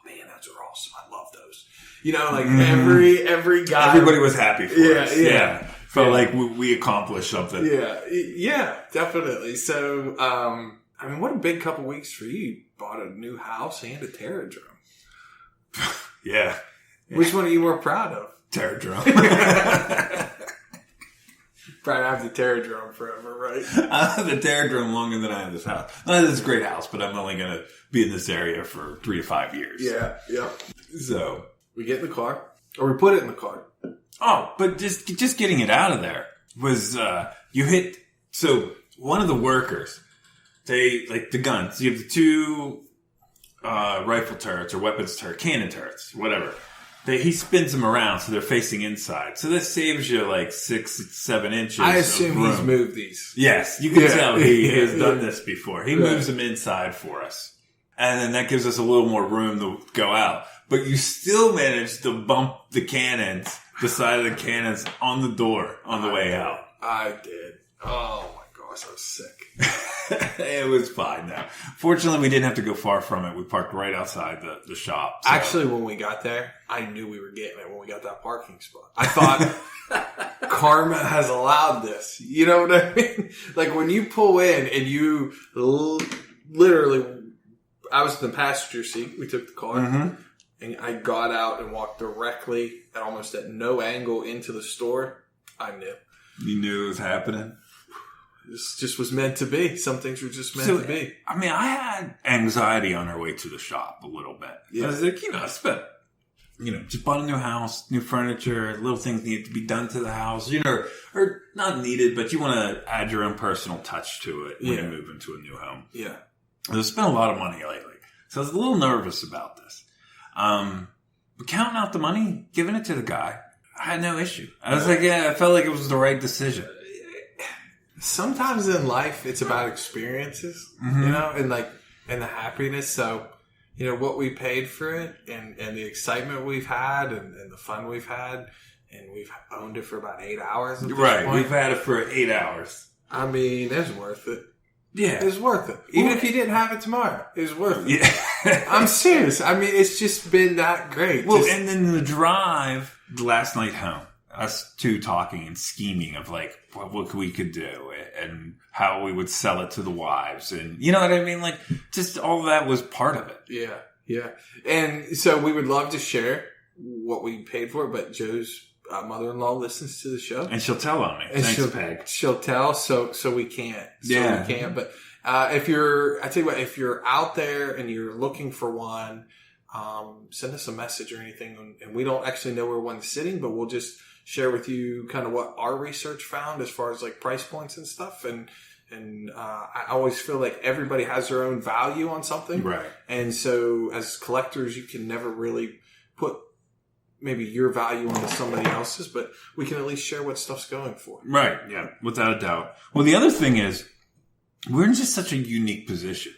Man, those are awesome. I love those. You know, like every guy. Everybody was happy for us. Yeah. Felt like we accomplished something. Yeah, definitely. So, I mean, what a big couple weeks for you. You bought a new house and a Terror Drome. Yeah. Which one are you more proud of? Terror Drome. Probably have the Terror Drome forever, right? I have the Terror Drome longer than I have this house. This is a great house, but I'm only going to be in this area for 3 to 5 years. Yeah. So we get in the car, or we put it in the car. Oh, but just getting it out of there was you hit. So one of the workers, they like the guns. You have the 2 rifle turrets or weapons turret, cannon turrets, whatever. He spins them around so they're facing inside. So this saves you like 6-7 inches. I assume he's moved these. Yes, you can tell he has done this before. He moves them inside for us. And then that gives us a little more room to go out. But you still manage to bump the cannons, the side of the cannons on the door on the way out. I did. Oh my gosh, I was sick. It was fine though. Fortunately, we didn't have to go far from it. We parked right outside the shop. So. Actually, when we got there, I knew we were getting it when we got that parking spot. I thought karma has allowed this. You know what I mean? Like when you pull in and you literally, I was in the passenger seat. We took the car. Mm-hmm. And I got out and walked directly and almost at no angle into the store. I knew. You knew it was happening? This just was meant to be. Some things were just meant to be. I mean, I had anxiety on our way to the shop a little bit. Yeah. I was like, I spent, just bought a new house, new furniture, little things need to be done to the house, or not needed, but you want to add your own personal touch to it when you move into a new home. Yeah. I've spent a lot of money lately. So I was a little nervous about this. But counting out the money, giving it to the guy, I had no issue. I was like, I felt like it was the right decision. Sometimes in life, it's about experiences, and the happiness. So, what we paid for it and the excitement we've had and the fun we've had, and we've owned it for about 8 hours. At this point. We've had it for 8 hours. I mean, it's worth it. Yeah. It's worth it. Even if you didn't have it tomorrow, it's worth it. Yeah. I'm serious. I mean, it's just been that great. Well, and then the drive last night home, us two talking and scheming of like what we could do and how we would sell it to the wives. And you know what I mean? Like just all of that was part of it. Yeah. Yeah. And so we would love to share what we paid for it, but Joe's mother-in-law listens to the show. And she'll tell on me. And Thanks, Peg. She'll tell, so we can't. We can't. But I tell you what, if you're out there and you're looking for one, send us a message or anything. And we don't actually know where one's sitting, but we'll just share with you kind of what our research found as far as like price points and stuff. And I always feel like everybody has their own value on something. Right. And so as collectors, you can never really put maybe your value onto somebody else's, but we can at least share what stuff's going for. Right. Yeah. Without a doubt. Well, the other thing is we're in just such a unique position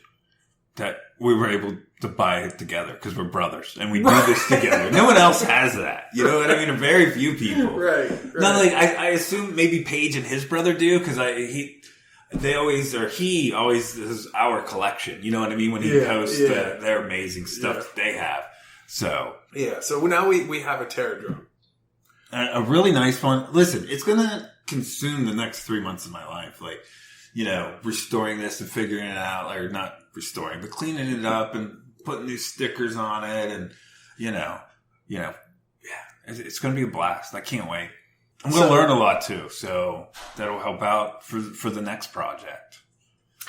that we were able to buy it together because we're brothers and we do this together. No one else has that. You know what I mean? Very few people. Right. Not like I assume maybe Paige and his brother do because he always is our collection. You know what I mean? When he posts their amazing stuff that they have. So now we have a Terror Drome. A really nice one. Listen, it's going to consume the next 3 months of my life. Like, restoring this and figuring it out, or not restoring, but cleaning it up and putting new stickers on it. And, it's going to be a blast. I can't wait. I'm going to learn a lot too. So that'll help out for the next project.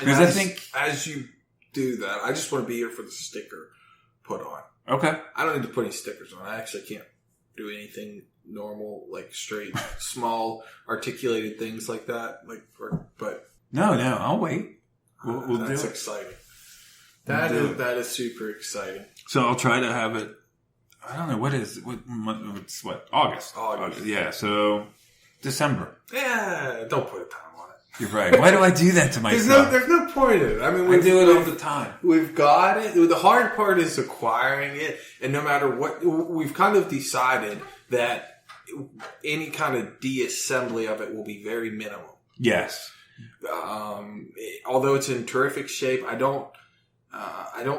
Because I think as you do that, I just want to be here for the sticker put on. Okay. I don't need to put any stickers on. I actually can't do anything normal, like straight, small, articulated things like that. But no, I'll wait. We'll do it. That's exciting. That is super exciting. So I'll try to have it. I don't know August. August. Yeah. So December. Yeah. Don't put a time on it. You're right. Why do I do that to myself? There's no point in it. I mean, I do it all the time. We've got it. The hard part is acquiring it, and no matter what, we've kind of decided that any kind of de-assembly of it will be very minimal. Yes. Although it's in terrific shape, I don't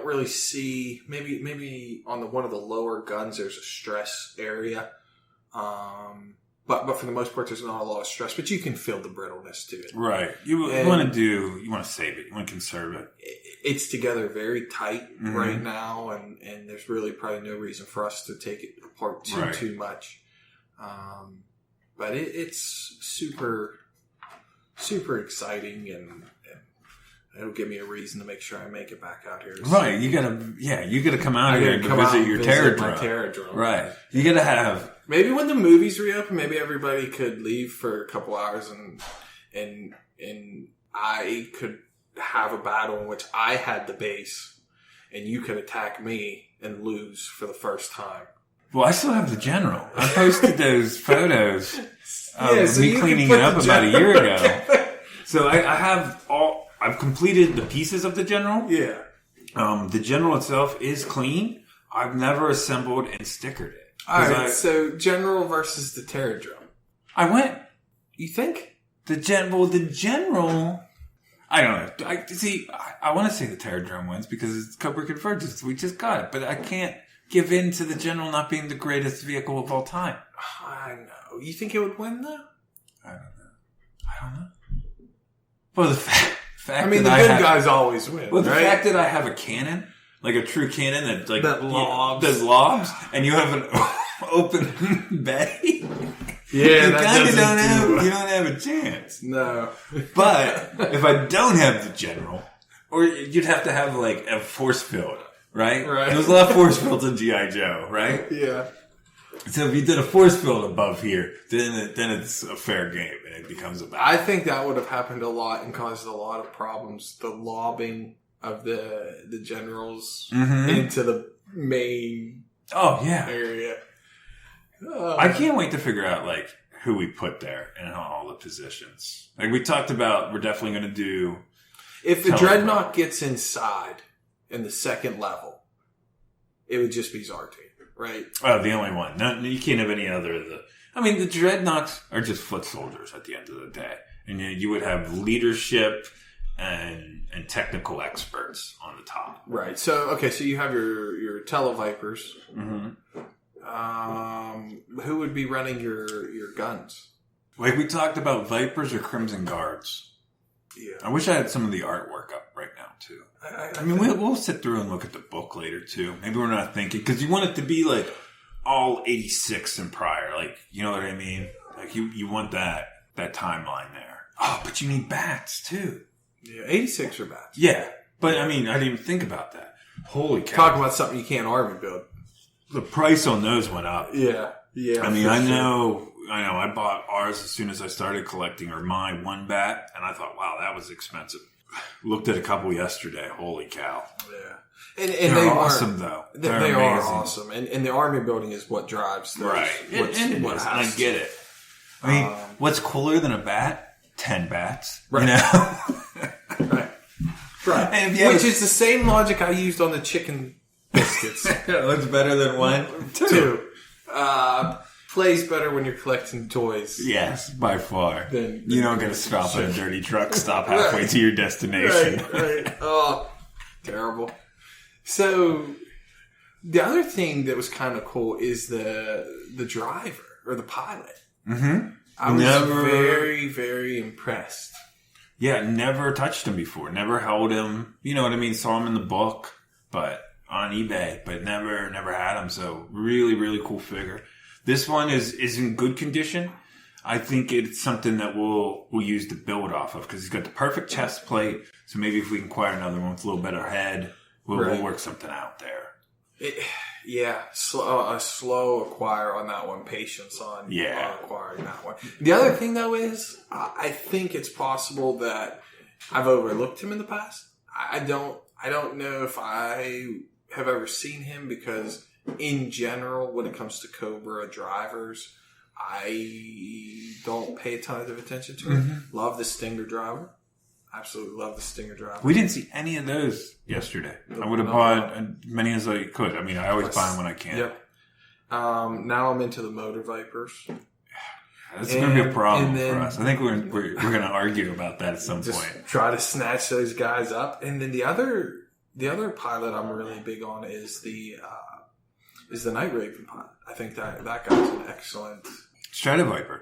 really see. Maybe on one of the lower guns, there's a stress area. But for the most part, there's not a lot of stress. But you can feel the brittleness to it. Right. You want to save it. You want to conserve it. It's together very tight right now, and there's really probably no reason for us to take it apart too much. But it's super, super exciting, and it'll give me a reason to make sure I make it back out here. Right. You gotta come out here and visit your Terror Drome. Right. You gotta have. Maybe when the movies reopen, maybe everybody could leave for a couple hours and I could have a battle in which I had the base and you could attack me and lose for the first time. Well, I still have the general. I posted those photos of me cleaning it up about a year ago. So I've completed the pieces of the general. Yeah. The general itself is clean. I've never assembled and stickered it. Alright, so General versus the Terror Drome. I went. You think? The general... I don't know. I want to say the Terror Drome wins because it's Cobra Convergence. We just got it. But I can't give in to the general not being the greatest vehicle of all time. I know. You think it would win, though? I don't know. Well, the fact I mean, the good guys always win, well, the fact that I have a cannon, like a true cannon that lobs, and you have an open bay. Yeah, you don't have a chance. No. But if I don't have the general, or you'd have to have like a force field, right? Right. There's a lot of force fields in G.I. Joe, right? Yeah. So if you did a force field above here, then it's a fair game and it becomes a battle. I think that would have happened a lot and caused a lot of problems. The lobbing of the generals into the main area. I can't wait to figure out like who we put there and all the positions. Like we talked about, we're definitely going to do. If the Dreadnought gets inside in the second level, it would just be Zartan. Right. Oh, the only one. No, you can't have any other of the... I mean, the Dreadnoughts are just foot soldiers at the end of the day. And you would have leadership and technical experts on the top. Right. So you have your Televipers. Who would be running your guns? Like we talked about Vipers or Crimson Guards. Yeah. I wish I had some of the artwork up right now, too. I mean, we'll sit through and look at the book later, too. Maybe we're not thinking, because you want it to be, like, all 86 and prior. Like, you know what I mean? Like, you want that timeline there. Oh, but you need bats, too. Yeah, 86 are bats. Yeah. But, I mean, I didn't even think about that. Holy cow. Talk about something you can't army build. The price on those went up. Yeah. Yeah. I mean, I know. I bought ours as soon as I started collecting, or my one bat, and I thought, wow, that was expensive. Looked at a couple yesterday. Holy cow. Yeah. And they're awesome, though. They are awesome. And the army building is what drives those. Right. And I get it. I mean, what's cooler than a bat? 10 bats. Right. You know? Right. Right. Which is the same logic I used on the chicken biscuits. What's better than one? Two. Plays better when you're collecting toys. Yes, by far. You don't get to stop at a dirty truck stop halfway to your destination. Right. Oh, terrible. So, the other thing that was kind of cool is the driver, or the pilot. I was very, very impressed. Yeah, never touched him before. Never held him. You know what I mean? Saw him in the book, but on eBay, but never had him. So, really, really cool figure. This one is in good condition. I think it's something that we'll use to build off of because he's got the perfect chest plate. So maybe if we can acquire another one with a little better head, we'll work something out there. A slow acquire on that one. Patience on acquiring that one. The other thing though is I think it's possible that I've overlooked him in the past. I don't know if I have ever seen him because. In general, when it comes to Cobra drivers, I don't pay a ton of attention to it. Love the Stinger driver. Absolutely love the Stinger driver. We didn't see any of those yesterday. I would have bought as many as I could. I mean, I always buy them when I can. Yep. Now I'm into the Motor Vipers. That's going to be a problem for us. I think we're going to argue about that at some point. Try to snatch those guys up. And then the other pilot I'm really big on is the Night Raven pilot. I think that guy's an excellent Stratoviper.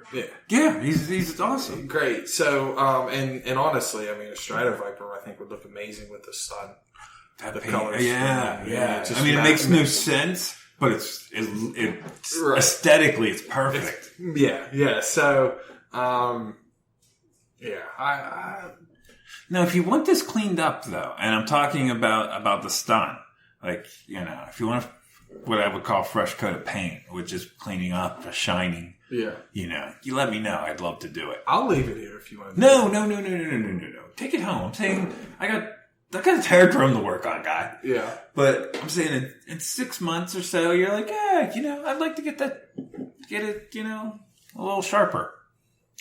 Yeah, he's awesome. Great. So and honestly, I mean, a Stratoviper I think would look amazing with the sun. The colors. Yeah. I mean, it makes no sense, but it's right. Aesthetically it's perfect. Yeah. So I now, if you want this cleaned up, though, and I'm talking about the stun, like, if you want what I would call fresh coat of paint, which is cleaning up, shining, you let me know. I'd love to do it. I'll leave it here if you want to. No. Take it home. I'm saying I got a Terror Drome to work on, guy. Yeah. But I'm saying in 6 months or so, you're like, I'd like to get it, a little sharper.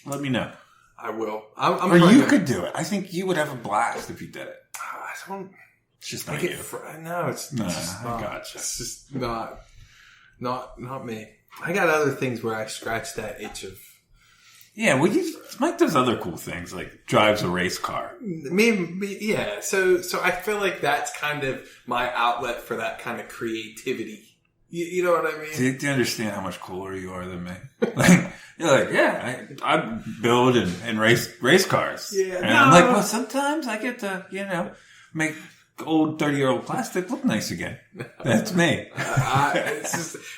Let me know. I will. Or you could do it. I think you would have a blast if you did it. I don't. It's just not you. No, it's just not. I gotcha. It's just not me. I got other things where I scratch that itch of. Yeah, well, Mike does other cool things, like drives a race car. Maybe, yeah. So I feel like that's kind of my outlet for that kind of creativity. You know what I mean? Do you understand how much cooler you are than me? Like, you're like, I build and race cars. Yeah. And I'm like, well, sometimes I get to, make old 30-year-old plastic look nice again. That's me.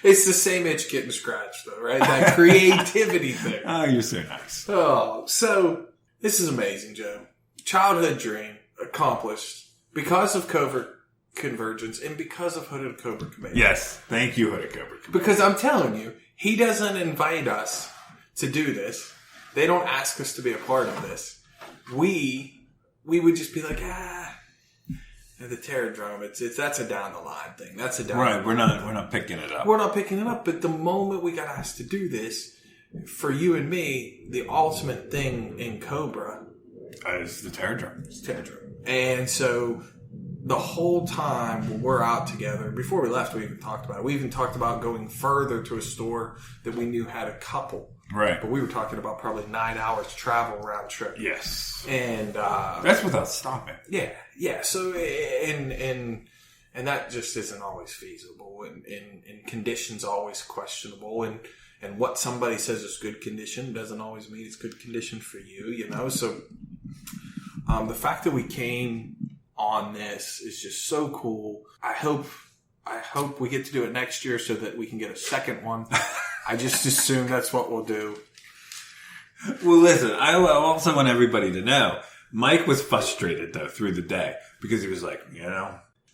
It's the same itch getting scratched, though, right? That creativity thing. Oh, you're so nice. Oh, so this is amazing, Joe. Childhood dream accomplished because of Cobra Convergence and because of Hooded Cobra Command. Yes, thank you, Hooded Cobra Command. Because I'm telling you, he doesn't invite us to do this. They don't ask us to be a part of this. We would just be like, the Terror Drome. That's a down the line thing. That's a down. Right. We're not picking it up. We're not picking it up. But the moment we got asked to do this, for you and me, the ultimate thing in Cobra is the Terror Drome. It's Terror Drome. And so the whole time when we're out together, before we left, we even talked about it. We even talked about going further to a store that we knew had a couple. Right. But we were talking about probably 9 hours travel round trip. Yes. And that's without stopping. Yeah. So and that just isn't always feasible, and conditions always questionable, and what somebody says is good condition doesn't always mean it's good condition for you. So the fact that we came on this is just so cool. I hope we get to do it next year so that we can get a second one. I just assume that's what we'll do. Well, listen, I also want everybody to know, Mike was frustrated, though, through the day, because he was like,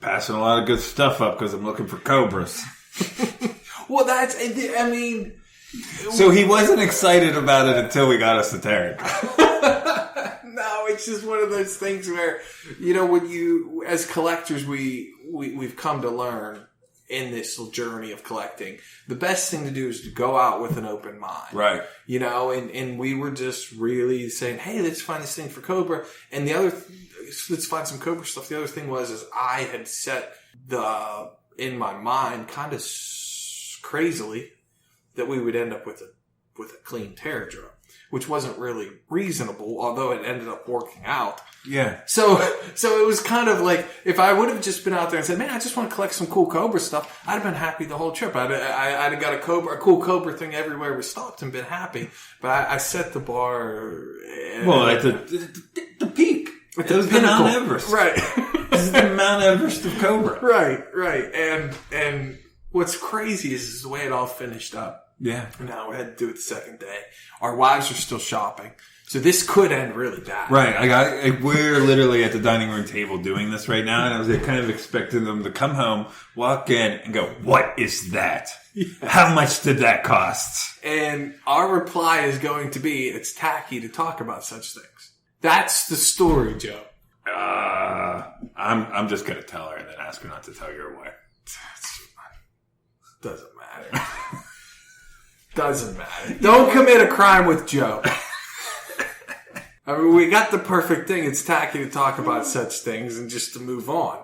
passing a lot of good stuff up because I'm looking for Cobras. Well, so he wasn't excited about it until we got us the Terror. No, it's just one of those things where, when you, as collectors, we've come to learn in this journey of collecting, the best thing to do is to go out with an open mind. Right. And we were just really saying, hey, let's find this thing for Cobra. And let's find some Cobra stuff. The other thing was I had set in my mind kind of crazily that we would end up with a clean Terror Drome, which wasn't really reasonable, although it ended up working out. Yeah. So it was kind of like, if I would have just been out there and said, man, I just want to collect some cool Cobra stuff, I'd have been happy the whole trip. I'd have got a cool Cobra thing everywhere we stopped and been happy. But I set the bar. At the peak. It was the Mount Everest. Right. This is the Mount Everest of Cobra. Right. And what's crazy is the way it all finished up. Yeah. Now we had to do it the second day. Our wives are still shopping. So this could end really bad. Right. We're literally at the dining room table doing this right now, and I was kind of expecting them to come home, walk in, and go, what is that? Yeah. How much did that cost? And our reply is going to be, it's tacky to talk about such things. That's the story, Joe. I'm just going to tell her and then ask her not to tell your wife. Doesn't matter. Doesn't matter. Don't commit a crime with Joe. I mean, we got the perfect thing. It's tacky to talk about such things and just to move on.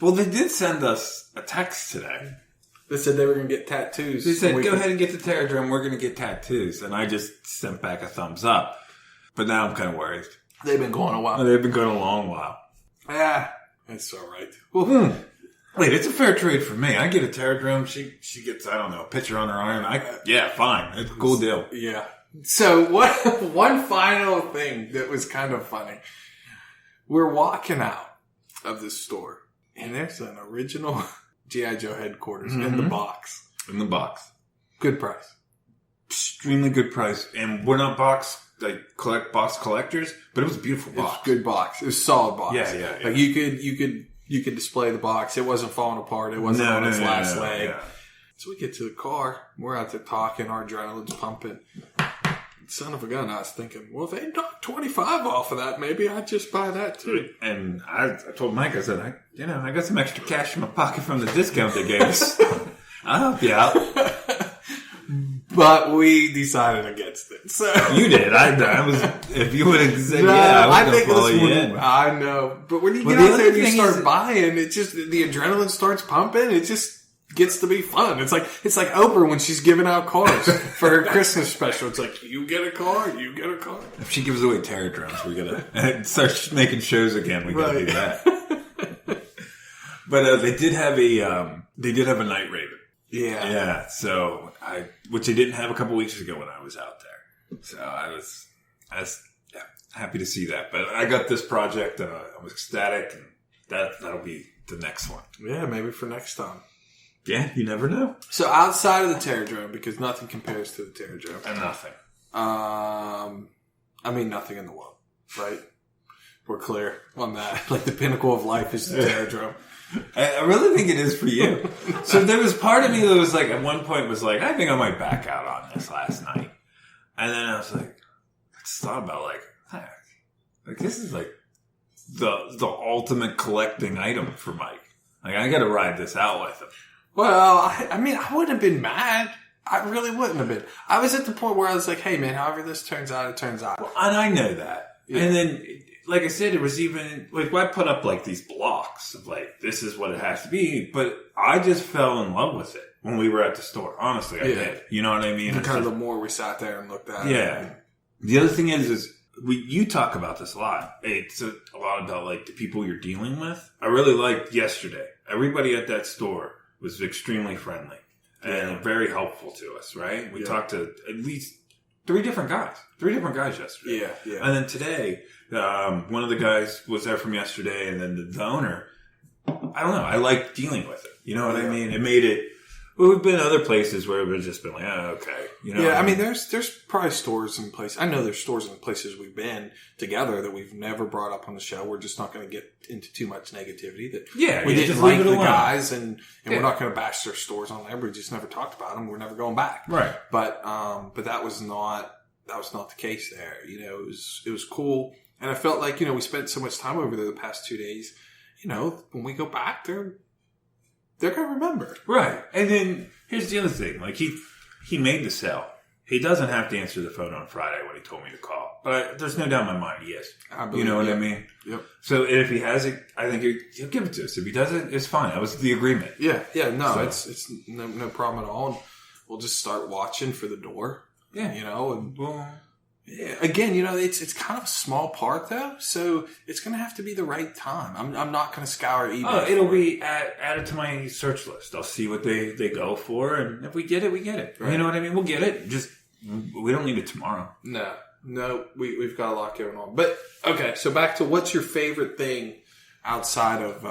Well, they did send us a text today. They said they were going to get tattoos. They said, go ahead and get the Terror Drome. We're going to get tattoos. And I just sent back a thumbs up. But now I'm kind of worried. They've been going a while. They've been going a long while. Yeah, it's all right. Well, Wait, it's a fair trade for me. I get a Terror Drome. She gets, I don't know, a picture on her arm. Yeah, fine. It's a cool deal. Yeah. So one final thing that was kind of funny. We're walking out of the store, and there's an original G.I. Joe headquarters in the box. In the box. Good price. Extremely good price. And we're not box collectors, but it was a beautiful box. It's a good box. It was a solid box. Yeah. Like you could display the box. It wasn't falling apart. It wasn't on its last leg. Yeah. So we get to the car. We're out there talking. Our adrenaline's pumping. Son of a gun, I was thinking, well, if they knock 25 off of that, maybe I'd just buy that too. And I told Mike, I said, I got some extra cash in my pocket from the discount they gave us. I'll help you out. But we decided against it. So you did. I was. If you would have said, I was going to follow you in. I know. But when you get out there and you start buying, it just, the adrenaline starts pumping. It just gets to be fun. It's like Oprah when she's giving out cars for her Christmas special. It's like, you get a car, you get a car. If she gives away Terror Dromes, we gotta start making shows again. We gotta do that. But they did have a Night Raven. Yeah. So which they didn't have a couple weeks ago when I was out there. So I was happy to see that. But I got this project. I was ecstatic, and that'll be the next one. Yeah, maybe for next time. Yeah, you never know. So outside of the Terror Drome, because nothing compares to the Terror Drome. And nothing. I mean, nothing in the world, right? We're clear on that. Like, the pinnacle of life is the Terror Drome. I really think it is for you. So there was part of me that was like, at one point was like, I think I might back out on this last night. And then I was like, I just thought about like this is like the ultimate collecting item for Mike. Like, I got to ride this out with him. Well, I mean, I wouldn't have been mad. I really wouldn't have been. I was at the point where I was like, hey, man, however this turns out, it turns out. Well, and I know that. Yeah. And then, like I said, it was even, like, I put up, like, these blocks of, like, this is what it has to be. But I just fell in love with it when we were at the store. Honestly, I did. You know what I mean? The more we sat there and looked at it. Yeah. The other thing is you talk about this a lot. It's a lot about, like, the people you're dealing with. I really liked yesterday. Everybody at that store was extremely friendly and very helpful to us, right? We talked to at least three different guys yesterday. Yeah. And then today, one of the guys was there from yesterday, and then the owner, I don't know, I like dealing with it. You know what I mean? It made it, we've been other places where we've just been like, oh, okay. You know I mean, there's probably stores and places. I know there's stores and places we've been together that we've never brought up on the show. We're just not going to get into too much negativity. We didn't like the guys, and we're not going to bash their stores on there. We just never talked about them. We're never going back. Right. But that was not the case there. You know, it was cool, and I felt like, you know, we spent so much time over there the past 2 days. You know, when we go back, they're going to remember. Right. And then here's the other thing. Like, he made the sale. He doesn't have to answer the phone on Friday when he told me to call. But there's no doubt in my mind he is. You know what I mean? Yep. So if he has it, I think he'll give it to us. If he doesn't, it's fine. That was the agreement. Yeah. No, it's no problem at all. And we'll just start watching for the door. Yeah. You know, and again, you know, it's kind of a small part though, so it's going to have to be the right time. I'm not going to scour eBay. Oh, it'll be added to my search list. I'll see what they go for, and if we get it, we get it. Right. You know what I mean? We'll get it. Just we don't need it tomorrow. No, we've got a lot going on. But okay, so back to what's your favorite thing outside of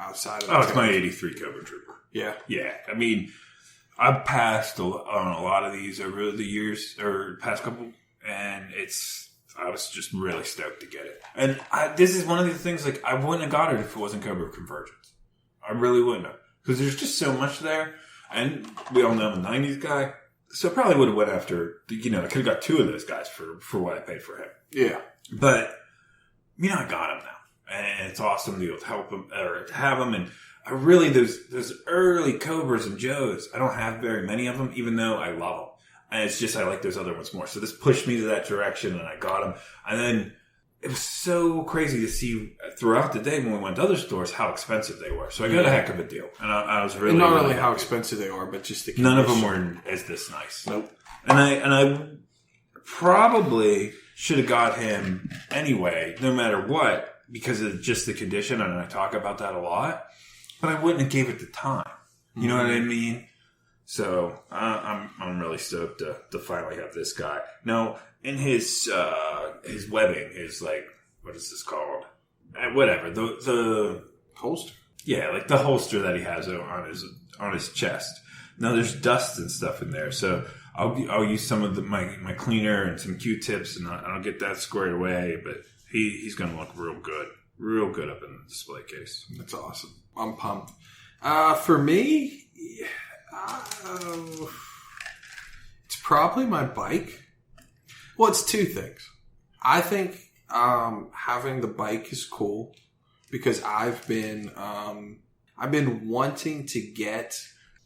it's my '83 Cobra Trooper. Yeah. I mean, I've passed on a lot of these over the years or past couple. And I was just really stoked to get it. And this is one of the things, like, I wouldn't have got it if it wasn't Cobra Convergence. I really wouldn't have. Because there's just so much there. And we all know I'm a 90s guy. So I probably would have went after, you know, I could have got two of those guys for what I paid for him. Yeah. But, you know, I got him now. And it's awesome to be able to help him, or to have him. And I really, those early Cobras and Joes, I don't have very many of them, even though I love them. And it's just, I like those other ones more. So this pushed me to that direction, and I got them. And then it was so crazy to see throughout the day when we went to other stores how expensive they were. So I got a heck of a deal. And I was really, and not really only happy. how expensive they are, but just the condition. None of them were as this nice. Nope. And I probably should have got him anyway, no matter what, because of just the condition, and I talk about that a lot. But I wouldn't have gave it the time. You know what I mean? So I'm really stoked to finally have this guy. Now, in his webbing, his like, what is this called? Whatever, the holster. Yeah, like the holster that he has on his chest. Now there's dust and stuff in there, so I'll use some of my cleaner and some Q-tips, and I'll get that squared away. But he's gonna look real good up in the display case. That's awesome. I'm pumped. For me, it's probably my bike. Well, it's two things. I think having the bike is cool because I've been wanting to get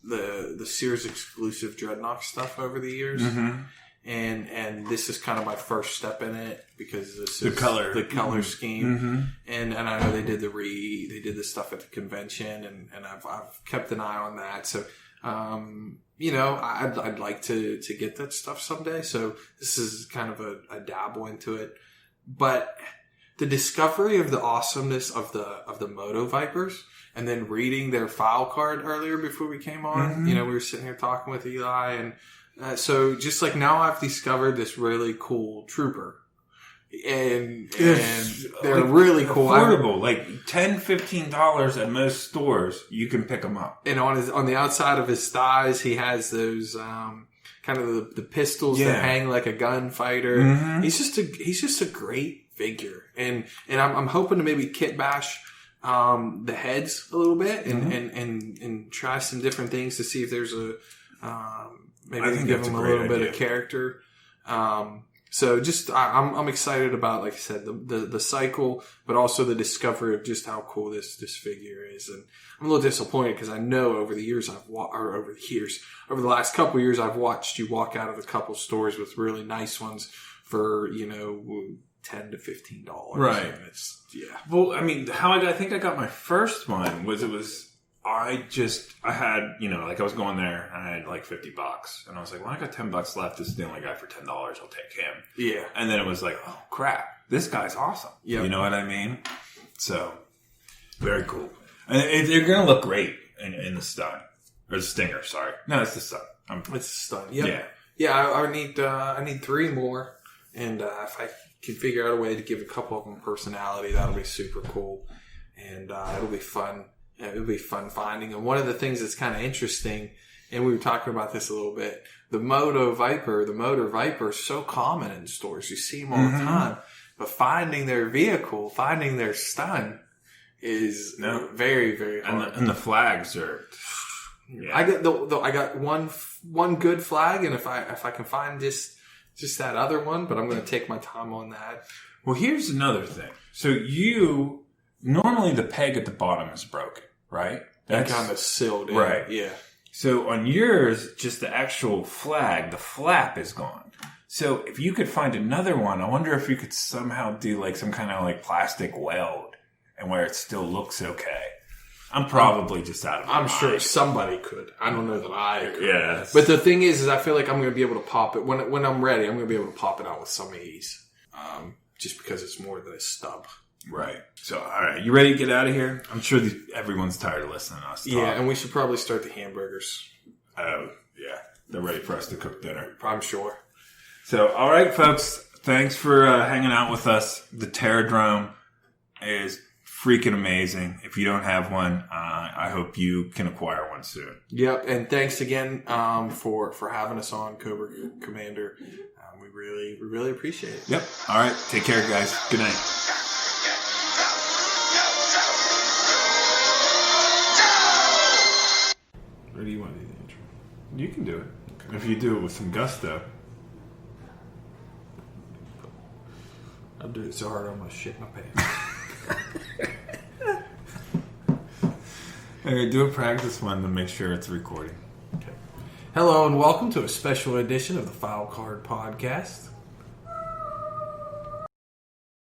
the Sears exclusive Dreadnought stuff over the years. Mm-hmm. And this is kind of my first step in it because this is the color scheme. Mm-hmm. And I know they did the stuff at the convention, and I've kept an eye on that. So, I'd like to get that stuff someday. So this is kind of a dabble into it. But the discovery of the awesomeness of the Moto Vipers, and then reading their file card earlier before we came on, we were sitting here talking with Eli, and so just like now I've discovered this really cool trooper. And they're like really cool. Affordable, like $10, $15 at most stores, you can pick them up. And on the outside of his thighs, he has those kind of the pistols that hang like a gunfighter. Mm-hmm. He's just a great figure, and I'm hoping to maybe kit bash the heads a little bit and try some different things to see if there's maybe give them a little bit of character. So just I'm excited about, like I said, the cycle, but also the discovery of just how cool this figure is. And I'm a little disappointed because I know over the last couple of years I've watched you walk out of a couple stores with really nice ones for $10 to $15. Right. And it's Well, I mean, I think I got my first one was. I had, like I was going there and I had like $50 and I was like, well, I got $10 left. This is the only guy for $10. I'll take him. Yeah. And then it was like, oh crap, this guy's awesome. Yep. You know what I mean? So very cool. And they're going to look great in the stun or the stinger. Sorry. No, it's the stun. It's the stun. Yep. Yeah. I need 3 more. And, if I can figure out a way to give a couple of them personality, that'll be super cool. And, it'll be fun. It'll be fun finding. And one of the things that's kind of interesting, and we were talking about this a little bit, the Motor Viper is so common in stores. You see them all the time. But finding their vehicle, finding their stun is very, very hard. And the flags are... Yeah. I got one good flag, and if I can find just that other one, but I'm going to take my time on that. Well, here's another thing. So normally the peg at the bottom is broken. Right? That's kind of sealed in. Right. Yeah. So on yours, just the actual flag, the flap is gone. So if you could find another one, I wonder if you could somehow do like some kind of like plastic weld and where it still looks okay. I'm probably just out of my mind. Sure somebody could. I don't know that I could. Yeah. But the thing is I feel like I'm going to be able to pop it. When I'm ready, I'm going to be able to pop it out with some ease. Just because it's more than a stub. Right. So, all right. You ready to get out of here? I'm sure everyone's tired of listening to us talk. Yeah, and we should probably start the hamburgers. Oh, yeah. They're ready for us to cook dinner. I'm sure. So, all right, folks. Thanks for hanging out with us. The Terror Drome is freaking amazing. If you don't have one, I hope you can acquire one soon. Yep. And thanks again for having us on, Cobra Commander. We really appreciate it. Yep. All right. Take care, guys. Good night. Or do you want to do the intro? You can do it. Okay. If you do it with some gusto. I'll do it so hard I'm going to shit my pants. Okay, do a practice one to make sure it's recording. Okay. Hello and welcome to a special edition of the File Card Podcast.